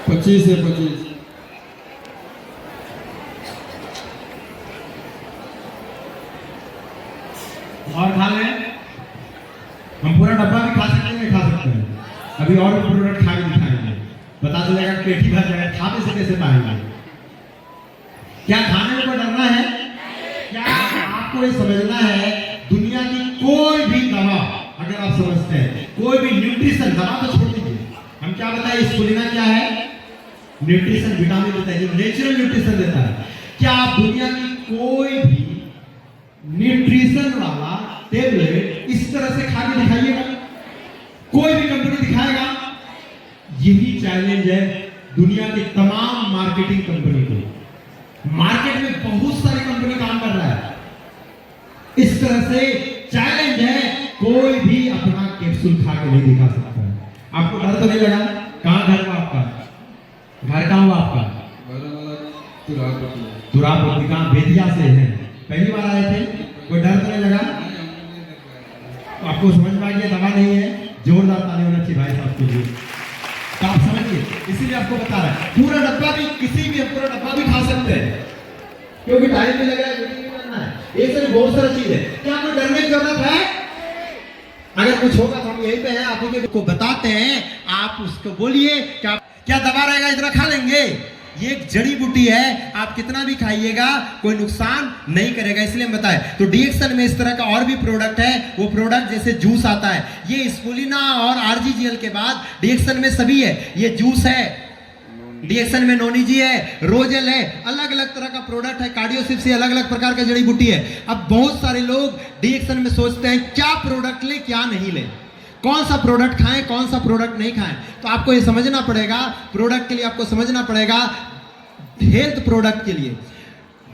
पच्चीस है। 25। और खा लें? हम पूरा डब्बा भी खा सकते हैं, नहीं खा सकते हैं? अभी और भी प्रोडक्ट खा के दिखाएंगे, पता चलेगा पेट ही भर जाएगा। खा कैसे पाएंगे? क्या खाने में कोई डरना है? क्या आपको आपको ये समझना है, दुनिया की कोई भी दवा अगर आप समझते हैं, कोई भी न्यूट्रिशन, दवा तो छोड़ दीजिए, हम क्या बताएं, स्पुलिना क्या है, न्यूट्रिशन, विटामिन देता है, जो नेचुरल न्यूट्रिशन देता है। क्या आप दुनिया की कोई भी न्यूट्रिशन वाला टेबलेट इस तरह से खा के दिखाइएगा? कोई भी कंपनी दिखाएगा? यही चैलेंज है दुनिया की तमाम मार्केटिंग कंपनी को। मार्केट में बहुत सारी कंपनी काम कर रहा है, इस तरह से चैलेंज है, कोई भी अपना कैप्सूल खा के नहीं दिखा सकता है। आपको डर तो नहीं लगा? कहां घर हुआ आपका? घर कहां हुआ आपका? तुरापुर, कहां? बेतिया से है, पहली बार आए थे, कोई डर तो नहीं लगा? आपको समझ में आ गया दवा नहीं है? जोरदार ताली होना चाहिए भाई साहब के लिए, तो आप समझिए, इसीलिए आपको बता रहा है, पूरा डब्बा भी, किसी भी पूरा डब्बा भी खा सकते हैं, क्योंकि टाइम भी लग रहा है, मीटिंग भी करना है, ये सारी बहुत सारी चीज है। क्या आपको डरने की जरूरत है? अगर कुछ होगा तो हम यहीं पे हैं, आप को बताते हैं, आप उसको बोलिए क्या दवा रहेगा इतना खा लेंगे। ये एक जड़ी बूटी है, आप कितना भी खाइएगा कोई नुकसान नहीं करेगा, इसलिए हम बताएं। तो डीएक्सन में इस तरह का और भी प्रोडक्ट है, वो प्रोडक्ट जैसे जूस आता है, ये स्पुलिना और आरजीजीएल के बाद डीएक्सन में सभी है। ये जूस है, डीएक्सन में नोनीजी है, रोजेल है, अलग अलग तरह का प्रोडक्ट है, कार्डियोसिप से अलग अलग प्रकार का जड़ी बूटी है। अब बहुत सारे लोग डीएक्सन में सोचते हैं क्या प्रोडक्ट ले क्या नहीं ले, कौन सा प्रोडक्ट खाएं कौन सा प्रोडक्ट नहीं खाएं। तो आपको ये समझना पड़ेगा, प्रोडक्ट के लिए आपको समझना पड़ेगा, हेल्थ प्रोडक्ट के लिए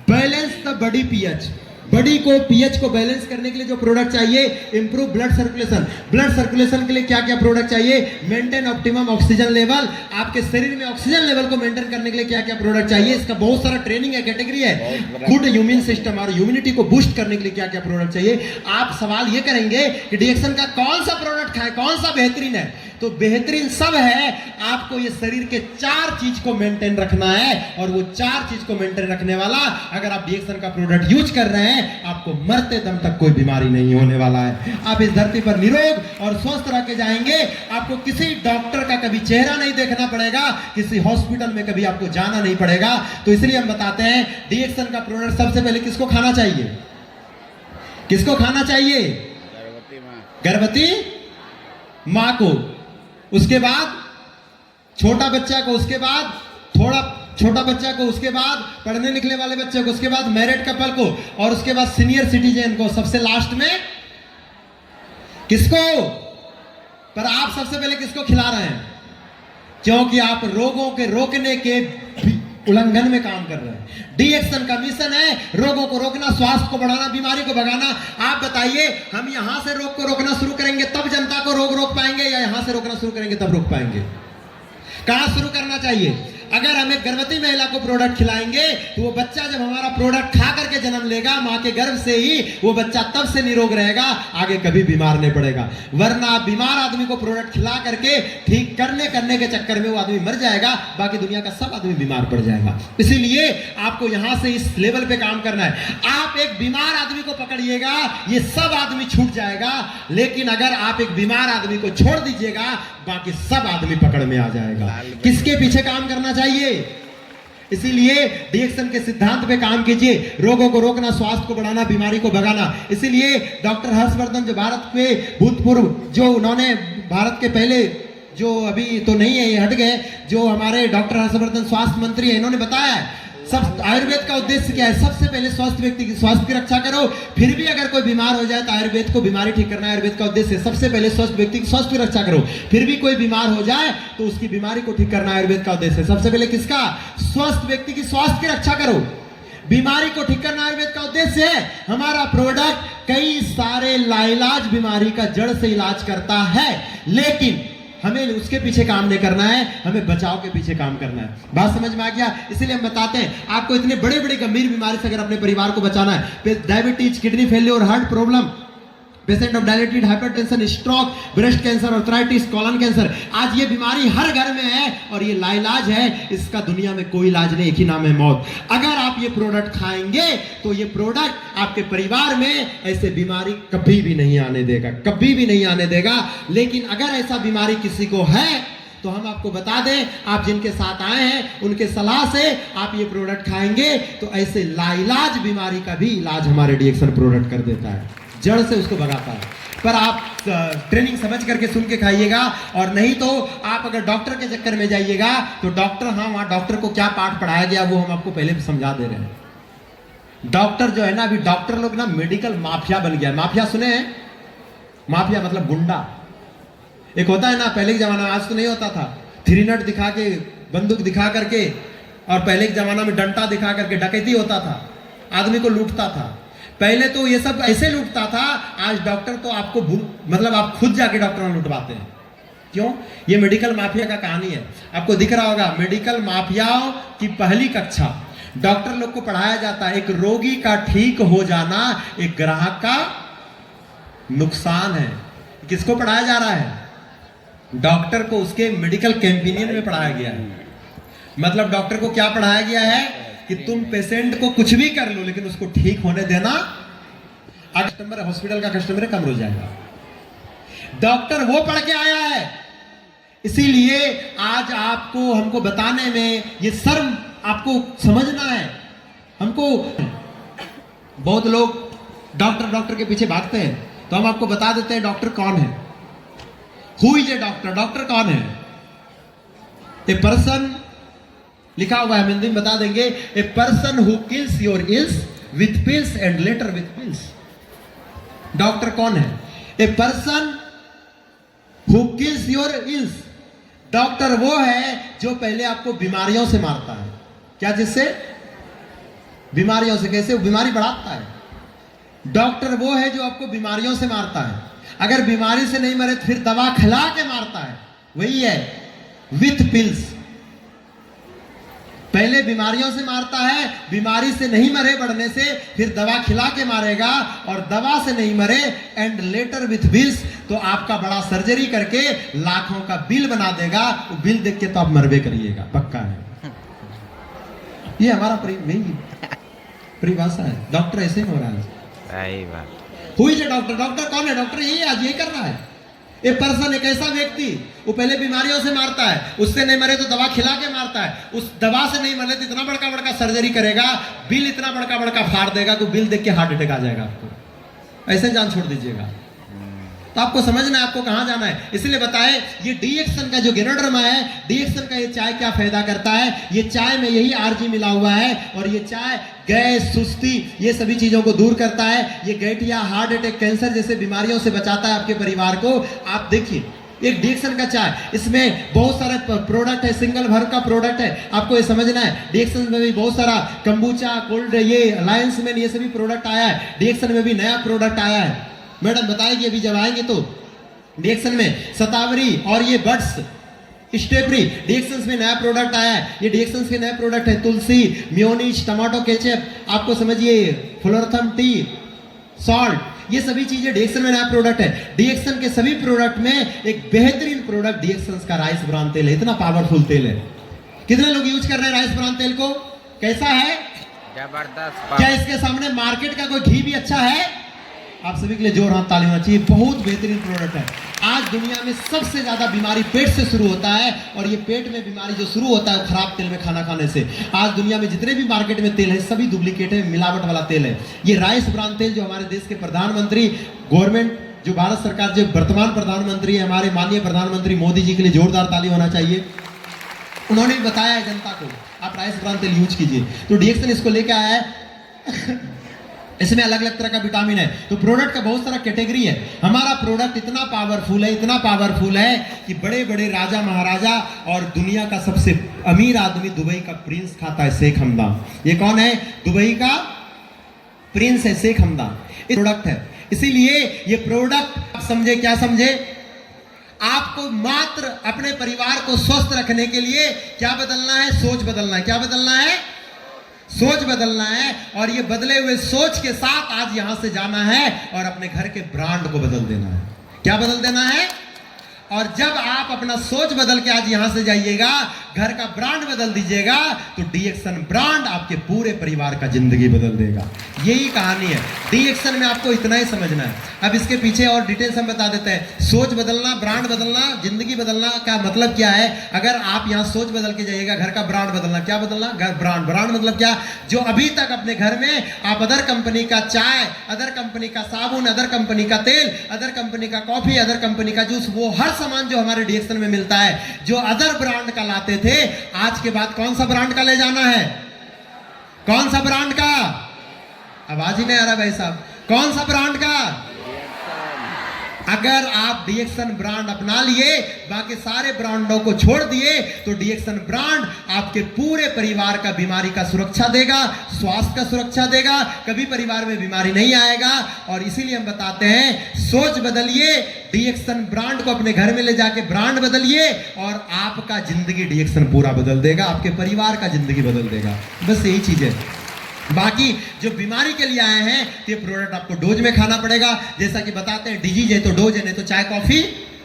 balance the body pH, body को पीएच को बैलेंस करने के लिए जो प्रोडक्ट चाहिए, improve blood circulation, blood circulation के लिए क्या क्या प्रोडक्ट चाहिए, मेंटेन ऑप्टिमम ऑक्सीजन लेवल, आपके शरीर में ऑक्सीजन लेवल को मेंटेन करने के लिए क्या क्या प्रोडक्ट चाहिए, इसका बहुत सारा ट्रेनिंग है, कैटेगरी है। गुड इम्यून सिस्टम और इम्यूनिटी को बूस्ट करने के लिए क्या क्या प्रोडक्ट चाहिए। आप सवाल ये करेंगे कि डीएक्सन का कौन सा प्रोडक्ट खाएं, कौन सा बेहतरीन है, तो बेहतरीन सब है, आपको ये शरीर के 4 चीज को मेंटेन रखना है, और वो 4 चीज को मेंटेन रखने वाला अगर आप डीएक्सन का प्रोडक्ट यूज कर रहे हैं, आपको मरते दम तक कोई बीमारी नहीं होने वाला है। आप इस धरती पर निरोग और स्वस्थ रह के जाएंगे, आपको किसी डॉक्टर का कभी चेहरा नहीं देखना पड़ेगा, किसी हॉस्पिटल में कभी आपको जाना नहीं पड़ेगा। तो इसलिए हम बताते हैं डीएक्सन का प्रोडक्ट सबसे पहले किसको खाना चाहिए, किसको खाना चाहिए, गर्भवती मां को, उसके बाद छोटा बच्चा को, उसके बाद थोड़ा छोटा बच्चा को, उसके बाद पढ़ने लिखने वाले बच्चे को, उसके बाद मैरिड कपल को, और उसके बाद सीनियर सिटीजन को, सबसे लास्ट में किसको? पर आप सबसे पहले किसको खिला रहे हैं? क्योंकि आप रोगों के रोकने के उल्लंघन में काम कर रहे हैं। डीएक्सन का मिशन है रोगों को रोकना, स्वास्थ्य को बढ़ाना, बीमारी को भगाना। आप बताइए, हम यहां से रोग को रोकना शुरू करेंगे तब जनता को रोग रोक पाएंगे, या यहां से रोकना शुरू करेंगे तब रोक पाएंगे? कहां शुरू करना चाहिए? अगर हम एक गर्भवती महिला को प्रोडक्ट खिलाएंगे तो वो बच्चा जब हमारा प्रोडक्ट खा करके जन्म लेगा, मां के गर्भ से ही वो बच्चा तब से निरोग रहेगा, आगे कभी बीमार नहीं पड़ेगा। वरना बीमार आदमी को प्रोडक्ट खिला करके ठीक करने के चक्कर में वो आदमी मर जाएगा, बाकी दुनिया का सब आदमी बीमार पड़ जाएगा। इसीलिए आपको यहां से इस लेवल पे काम करना है। आप एक बीमार आदमी को पकड़िएगा, ये सब आदमी छूट जाएगा, लेकिन अगर आप एक बीमार आदमी को छोड़ दीजिएगा, बाकी सब आदमी पकड़ में आ जाएगा। किसके पीछे काम करना चाहिए? इसीलिए डीएक्सन के सिद्धांत पे काम कीजिए, रोगों को रोकना, स्वास्थ्य को बढ़ाना, बीमारी को भगाना। इसीलिए डॉक्टर हर्षवर्धन जो भारत के भूतपूर्व, जो उन्होंने भारत के पहले, जो अभी तो नहीं है, ये हट गए, जो हमारे डॉक्टर हर्षवर्धन स्वास्थ्य मंत्री है, इन्होंने बताया है सब आयुर्वेद का उद्देश्य क्या है, सबसे पहले स्वस्थ व्यक्ति की स्वास्थ्य की रक्षा करो, फिर भी अगर कोई बीमार हो जाए तो आयुर्वेद को बीमारी ठीक करना आयुर्वेद का उद्देश्य है। सबसे पहले स्वस्थ व्यक्ति की स्वास्थ्य की रक्षा करो, फिर भी कोई बीमार हो जाए तो उसकी बीमारी को ठीक करना आयुर्वेद का उद्देश्य है। सबसे पहले किसका? स्वस्थ व्यक्ति की स्वास्थ्य की रक्षा करो, बीमारी को ठीक करना आयुर्वेद का उद्देश्य है। हमारा प्रोडक्ट कई सारे लाइलाज बीमारी का जड़ से इलाज करता है, लेकिन हमें उसके पीछे काम नहीं करना है, हमें बचाव के पीछे काम करना है। बात समझ में आ गया? इसलिए हम बताते हैं, आपको इतने बड़े बड़े गंभीर बीमारी से अगर अपने परिवार को बचाना है, diabetes, kidney failure, heart problem, patient of dilated hypertension, stroke, breast cancer, arthritis, colon cancer, आज ये बीमारी हर घर में है और ये लाइलाज है, इसका दुनिया में कोई इलाज नहीं, एक ही नाम है मौत। अगर आप ये प्रोडक्ट खाएंगे तो ये प्रोडक्ट आपके परिवार में ऐसे बीमारी कभी भी नहीं आने देगा, कभी भी नहीं आने देगा। लेकिन अगर ऐसा बीमारी किसी को है तो हम आपको बता दें, आप जिनके साथ आए हैं उनके सलाह से आप ये प्रोडक्ट खाएंगे तो ऐसे लाइलाज बीमारी का भी इलाज हमारे डीएक्सन प्रोडक्ट कर देता है, जड़ से उसको भगाता है। पर आप ट्रेनिंग समझ करके सुन के खाइएगा, और नहीं तो आप अगर डॉक्टर के चक्कर में जाइएगा तो डॉक्टर, हाँ वहाँ डॉक्टर को क्या पाठ पढ़ाया गया वो हम आपको पहले भी समझा दे रहे हैं। डॉक्टर जो है ना, अभी डॉक्टर लोग ना मेडिकल माफिया बन गया। माफिया सुने हैं? माफिया मतलब गुंडा। एक होता है ना पहले के जमाना में, आज तो नहीं होता था, 3 नट दिखा के, बंदूक दिखा करके, और पहले के जमाना में डंडा दिखा करके डकैती होता था, आदमी को लूटता था। पहले तो ये सब ऐसे लूटता था, आज डॉक्टर तो आपको मतलब आप खुद जाके डॉक्टर लुटवाते हैं। क्यों? ये मेडिकल माफिया का कहानी है। आपको दिख रहा होगा मेडिकल माफियाओं की पहली कक्षा डॉक्टर लोग को पढ़ाया जाता है। एक रोगी का ठीक हो जाना एक ग्राहक का नुकसान है। किसको पढ़ाया जा रहा है? डॉक्टर को उसके मेडिकल कैंपेनियन में पढ़ाया गया है। मतलब डॉक्टर को क्या पढ़ाया गया है कि तुम पेशेंट को कुछ भी कर लो लेकिन उसको ठीक होने देना। कस्टमर हॉस्पिटल का कस्टमर कम हो जाएगा। डॉक्टर वो पढ़ के आया है, इसीलिए आज आपको हमको बताने में ये शर्म आपको समझना है। हमको बहुत लोग डॉक्टर के पीछे भागते हैं, तो हम आपको बता देते हैं डॉक्टर कौन है। Who is a doctor? Doctor कौन है? ए पर्सन, लिखा हुआ है, हिंदी में बता देंगे, a person who kills your ills with pills and later with pills. Doctor कौन है? A person who kills your ills. Doctor वो है जो पहले आपको बीमारियों से मारता है। क्या? जिससे? बीमारियों से। कैसे? वो बीमारी बढ़ाता है। डॉक्टर वो है जो आपको बीमारियों से मारता है। अगर बीमारी से नहीं मरे तो फिर दवा खिला के मारता है, वही है विथ पिल्स। पहले बीमारियों से मारता है, बीमारी से नहीं मरे बढ़ने से, फिर दवा खिला के मारेगा, और दवा से नहीं मरे एंड लेटर विथ बिल्स, तो आपका बड़ा सर्जरी करके लाखों का बिल बना देगा। वो बिल देख के तो आप मरबे करिएगा, पक्का है। ये हमारा परिभाषा है। डॉक्टर ऐसे हो रहा है। Who is a doctor? Doctor कौन है? डॉक्टर यही आज ये कर रहा है। एक पर्सन, एक ऐसा व्यक्ति, वो पहले बीमारियों से मारता है, उससे नहीं मरे तो दवा खिला के मारता है, उस दवा से नहीं मरे तो इतना बड़का बड़का सर्जरी करेगा, बिल इतना बड़का बड़का फाड़ देगा कि बिल देख के हार्ट अटैक आ जाएगा आपको। ऐसे जान छोड़ दीजिएगा। तो आपको समझना है आपको कहां जाना है। इसलिए बताए ये डीएक्सन का जो गेनोडर्मा है, डीएक्सन का ये चाय क्या फायदा करता है। ये चाय में यही आरजी मिला हुआ है, और ये चाय गैस, सुस्ती, ये सभी चीजों को दूर करता है। ये गैठिया, हार्ट अटैक, कैंसर जैसे बीमारियों से बचाता है आपके परिवार को। आप देखिए एक डीएक्सन का चाय, इसमें बहुत सारे प्रोडक्ट है, सिंगल भर का प्रोडक्ट है। आपको ये समझना है डीएक्सन में भी बहुत सारा कंबूचा, कोल्ड, ये अलायंस में ये सभी प्रोडक्ट आया है। डीएक्सन में भी नया प्रोडक्ट आया है। मैडम बताएगी अभी जब आएंगे तो। डीएक्सन में शतावरी और ये बड्स स्टेबरी, डीएक्सन में नया प्रोडक्ट आया है। ये डीएक्सन के नए प्रोडक्ट है। तुलसी, मेयोनीज, टमाटो केचप, आपको समझिए फ्लोरथम टी, सॉल्ट, ये सभी चीजें डीएक्सन में नया प्रोडक्ट है। डीएक्सन के सभी प्रोडक्ट में एक बेहतरीन प्रोडक्ट डीएक्सन का राइस ब्रान तेल है। इतना पावरफुल तेल है। कितने लोग यूज कर रहे हैं राइस ब्रान तेल को? कैसा है? जबरदस्त। क्या इसके सामने मार्केट का कोई घी भी अच्छा है? आप सभी के लिए जोर हाथ ताली होना चाहिए। बहुत बेहतरीन प्रोडक्ट है। आज दुनिया में सबसे ज्यादा बीमारी पेट से शुरू होता है, और ये पेट में बीमारी जो शुरू होता है खराब तेल में खाना खाने से। आज दुनिया में जितने भी मार्केट में तेल है सभी डुप्लीकेट है, मिलावट वाला तेल है। ये राइस ब्रान तेल जो हमारे देश के प्रधानमंत्री, गवर्नमेंट, जो भारत सरकार, जो वर्तमान प्रधानमंत्री है हमारे माननीय प्रधानमंत्री मोदी जी के लिए जोरदार ताली होना चाहिए। उन्होंने बताया है जनता को आप राइस ब्रान तेल यूज कीजिए। तो डीएक्सन इसको लेके आया है। इसमें अलग अलग तरह का विटामिन है। तो प्रोडक्ट का बहुत सारा कैटेगरी है। हमारा प्रोडक्ट इतना पावरफुल है, इतना पावरफुल है कि बड़े बड़े राजा महाराजा और दुनिया का सबसे अमीर आदमी दुबई का प्रिंस खाता है, शेख हमदान। ये कौन है? दुबई का प्रिंस है शेख हमदान। ये प्रोडक्ट है। इसीलिए ये प्रोडक्ट आप समझे, क्या समझे? आपको मात्र अपने परिवार को स्वस्थ रखने के लिए क्या बदलना है? सोच बदलना है। क्या बदलना है? सोच बदलना है। और ये बदले हुए सोच के साथ आज यहां से जाना है और अपने घर के ब्रांड को बदल देना है। क्या बदल देना है? और जब आप अपना सोच बदल के आज यहां से जाइएगा, घर का ब्रांड बदल दीजिएगा, तो डीएक्शन ब्रांड आपके पूरे परिवार का जिंदगी बदल देगा। यही कहानी है डीएक्शन में, आपको इतना ही समझना है। अब इसके पीछे और डिटेल्स हम बता देते हैं। सोच बदलना, ब्रांड बदलना, जिंदगी बदलना का मतलब क्या है? अगर आप यहाँ सोच बदल के जाइएगा, घर का ब्रांड बदलना, क्या बदलना? घर ब्रांड। ब्रांड मतलब क्या? जो अभी तक अपने घर में आप अदर कंपनी का चाय, अदर कंपनी का साबुन, अदर कंपनी का तेल, अदर कंपनी का कॉफी, अदर कंपनी का जूस, वो हर सामान जो हमारे डीएक्शन में मिलता है, जो अदर ब्रांड का लाते थे, आज के बाद कौन सा ब्रांड का ले जाना है? कौन सा ब्रांड का? आवाज ही नहीं आ रहा भाई साहब। कौन सा ब्रांड का? अगर आप डीएक्शन ब्रांड अपना लिए, बाकी सारे ब्रांडों को छोड़ दिए, तो डीएक्शन ब्रांड आपके पूरे परिवार का बीमारी का सुरक्षा देगा, स्वास्थ्य का सुरक्षा देगा, कभी परिवार में बीमारी नहीं आएगा। और इसीलिए हम बताते हैं, सोच बदलिए, डीएक्शन ब्रांड को अपने घर में ले जाके ब्रांड बदलिए, और आपका जिंदगी डीएक्शन पूरा बदल देगा, आपके परिवार का जिंदगी बदल देगा। बस यही चीज है। बाकी जो बीमारी के लिए आए हैं, ये प्रोडक्ट आपको डोज में खाना पड़ेगा। जैसा कि बताते हैं, डिजीज है तो डोज है, नहीं तो चाय कॉफी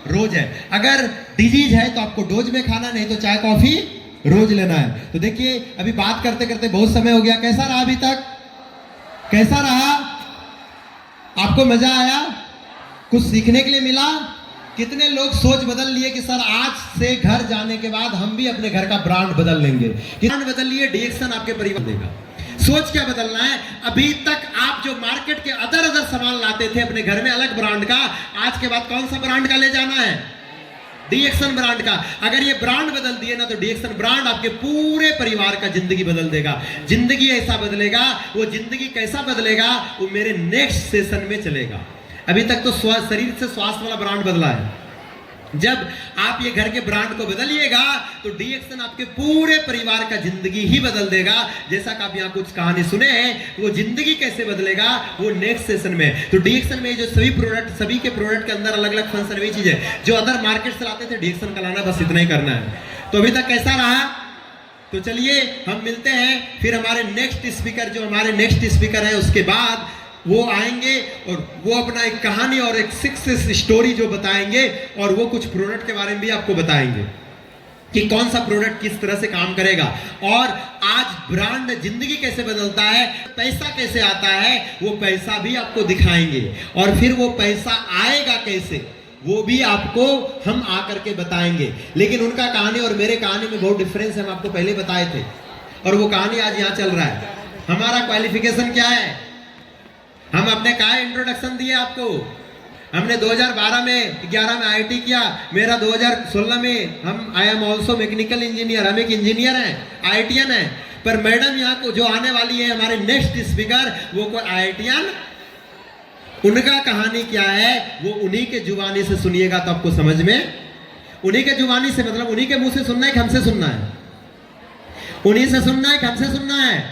रोज है। अगर डिजीज है तो आपको डोज में खाना, नहीं तो चाय कॉफी रोज लेना है। तो देखिए, अभी बात करते करते बहुत समय हो गया। कैसा रहा अभी तक? कैसा रहा? आपको मजा आया? कुछ सीखने के लिए मिला? कितने लोग सोच बदल लिए कि सर आज से घर जाने के बाद हम भी अपने घर का ब्रांड बदल लेंगे? ब्रांड बदल लिए, डीएक्शन आपके परिवार देगा। सोच क्या बदलना है? अभी तक आप जो मार्केट के अदर सामान लाते थे अपने घर में अलग ब्रांड का, आज के बाद कौन सा ब्रांड का ले जाना है? डीएक्शन ब्रांड का। अगर ये ब्रांड बदल दिए ना, तो डीएक्शन ब्रांड आपके पूरे परिवार का जिंदगी बदल देगा। जिंदगी ऐसा बदलेगा, वो जिंदगी कैसा बदलेगा वो मेरे नेक्स्ट सेशन में चलेगा। अभी तक तो शरीर से स्वास्थ्य वाला ब्रांड बदला है। जब आप ये घर के ब्रांड को बदलिएगा, तो डीएक्शन आपके पूरे परिवार का जिंदगी ही बदल देगा। जैसा कि आप यहाँ कुछ कहानी सुने हैं, वो जिंदगी कैसे बदलेगा वो नेक्स्ट सेशन में। तो डीएक्शन में जो सभी प्रोडक्ट, सभी के प्रोडक्ट के अंदर अलग अलग फंक्शन, वही चीज है जो अदर मार्केट से लाते थे, डीएक्शन का लाना, बस इतना ही करना है। तो अभी तक कैसा रहा? तो चलिए हम मिलते हैं फिर हमारे नेक्स्ट स्पीकर, जो हमारे नेक्स्ट स्पीकर है उसके बाद वो आएंगे और वो अपना एक कहानी और एक सक्सेस स्टोरी जो बताएंगे, और वो कुछ प्रोडक्ट के बारे में भी आपको बताएंगे कि कौन सा प्रोडक्ट किस तरह से काम करेगा, और आज ब्रांड जिंदगी कैसे बदलता है, पैसा कैसे आता है, वो पैसा भी आपको दिखाएंगे। और फिर वो पैसा आएगा कैसे, वो भी आपको हम आकर के बताएंगे। लेकिन उनका कहानी और मेरे कहानी में बहुत डिफरेंस है, हम आपको पहले बताए थे, और वो कहानी आज यहाँ चल रहा है। हमारा क्वालिफिकेशन क्या है? हम अपने क्या इंट्रोडक्शन दिए आपको? हमने 2012 में 11 में आईटी किया। मेरा 2016 में हम I am also mechanical engineer, हम एक इंजीनियर हैं, आईटीएन है। पर मैडम यहाँ को जो आने वाली है हमारे नेक्स्ट स्पीकर, वो कोई आईटीएन, उनका कहानी क्या है वो उन्हीं के जुबानी से सुनिएगा तो आपको समझ में। उन्हीं के जुबानी से मतलब उन्हीं के मुंह से सुनना है कि हमसे सुनना है? उन्हीं से सुनना है कि हमसे सुनना है?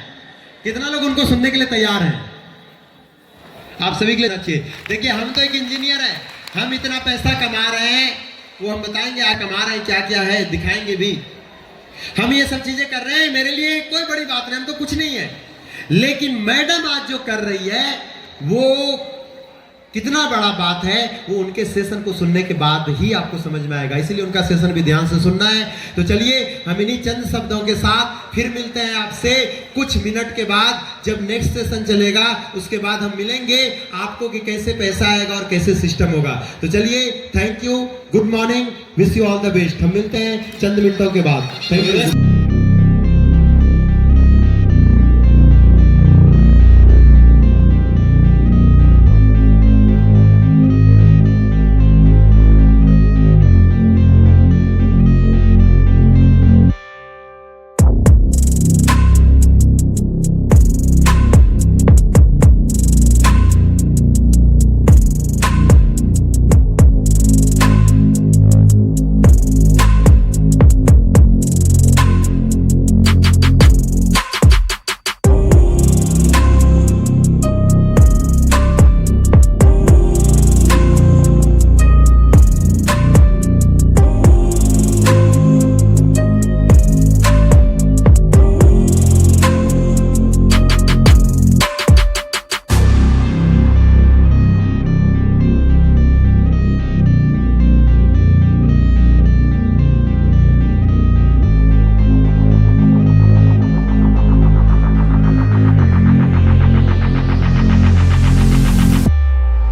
कितना लोग उनको सुनने के लिए तैयार हैं? आप सभी के लिए अच्छे। देखिए, हम तो एक इंजीनियर हैं, हम इतना पैसा कमा रहे हैं, वो हम बताएंगे आप कमा रहे हैं क्या क्या है, दिखाएंगे भी। हम ये सब चीजें कर रहे हैं, मेरे लिए कोई बड़ी बात नहीं, हम तो कुछ नहीं है। लेकिन मैडम आज जो कर रही है वो कितना बड़ा बात है, वो उनके सेशन को सुनने के बाद ही आपको समझ में आएगा। इसीलिए उनका सेशन भी ध्यान से सुनना है। तो चलिए हम इन्हीं चंद शब्दों के साथ फिर मिलते हैं आपसे कुछ मिनट के बाद, जब नेक्स्ट सेशन चलेगा। उसके बाद हम मिलेंगे आपको कि कैसे पैसा आएगा और कैसे सिस्टम होगा। तो चलिए, thank you, good morning, wish you all the best. हम मिलते हैं चंद मिनटों के बाद। Thank you.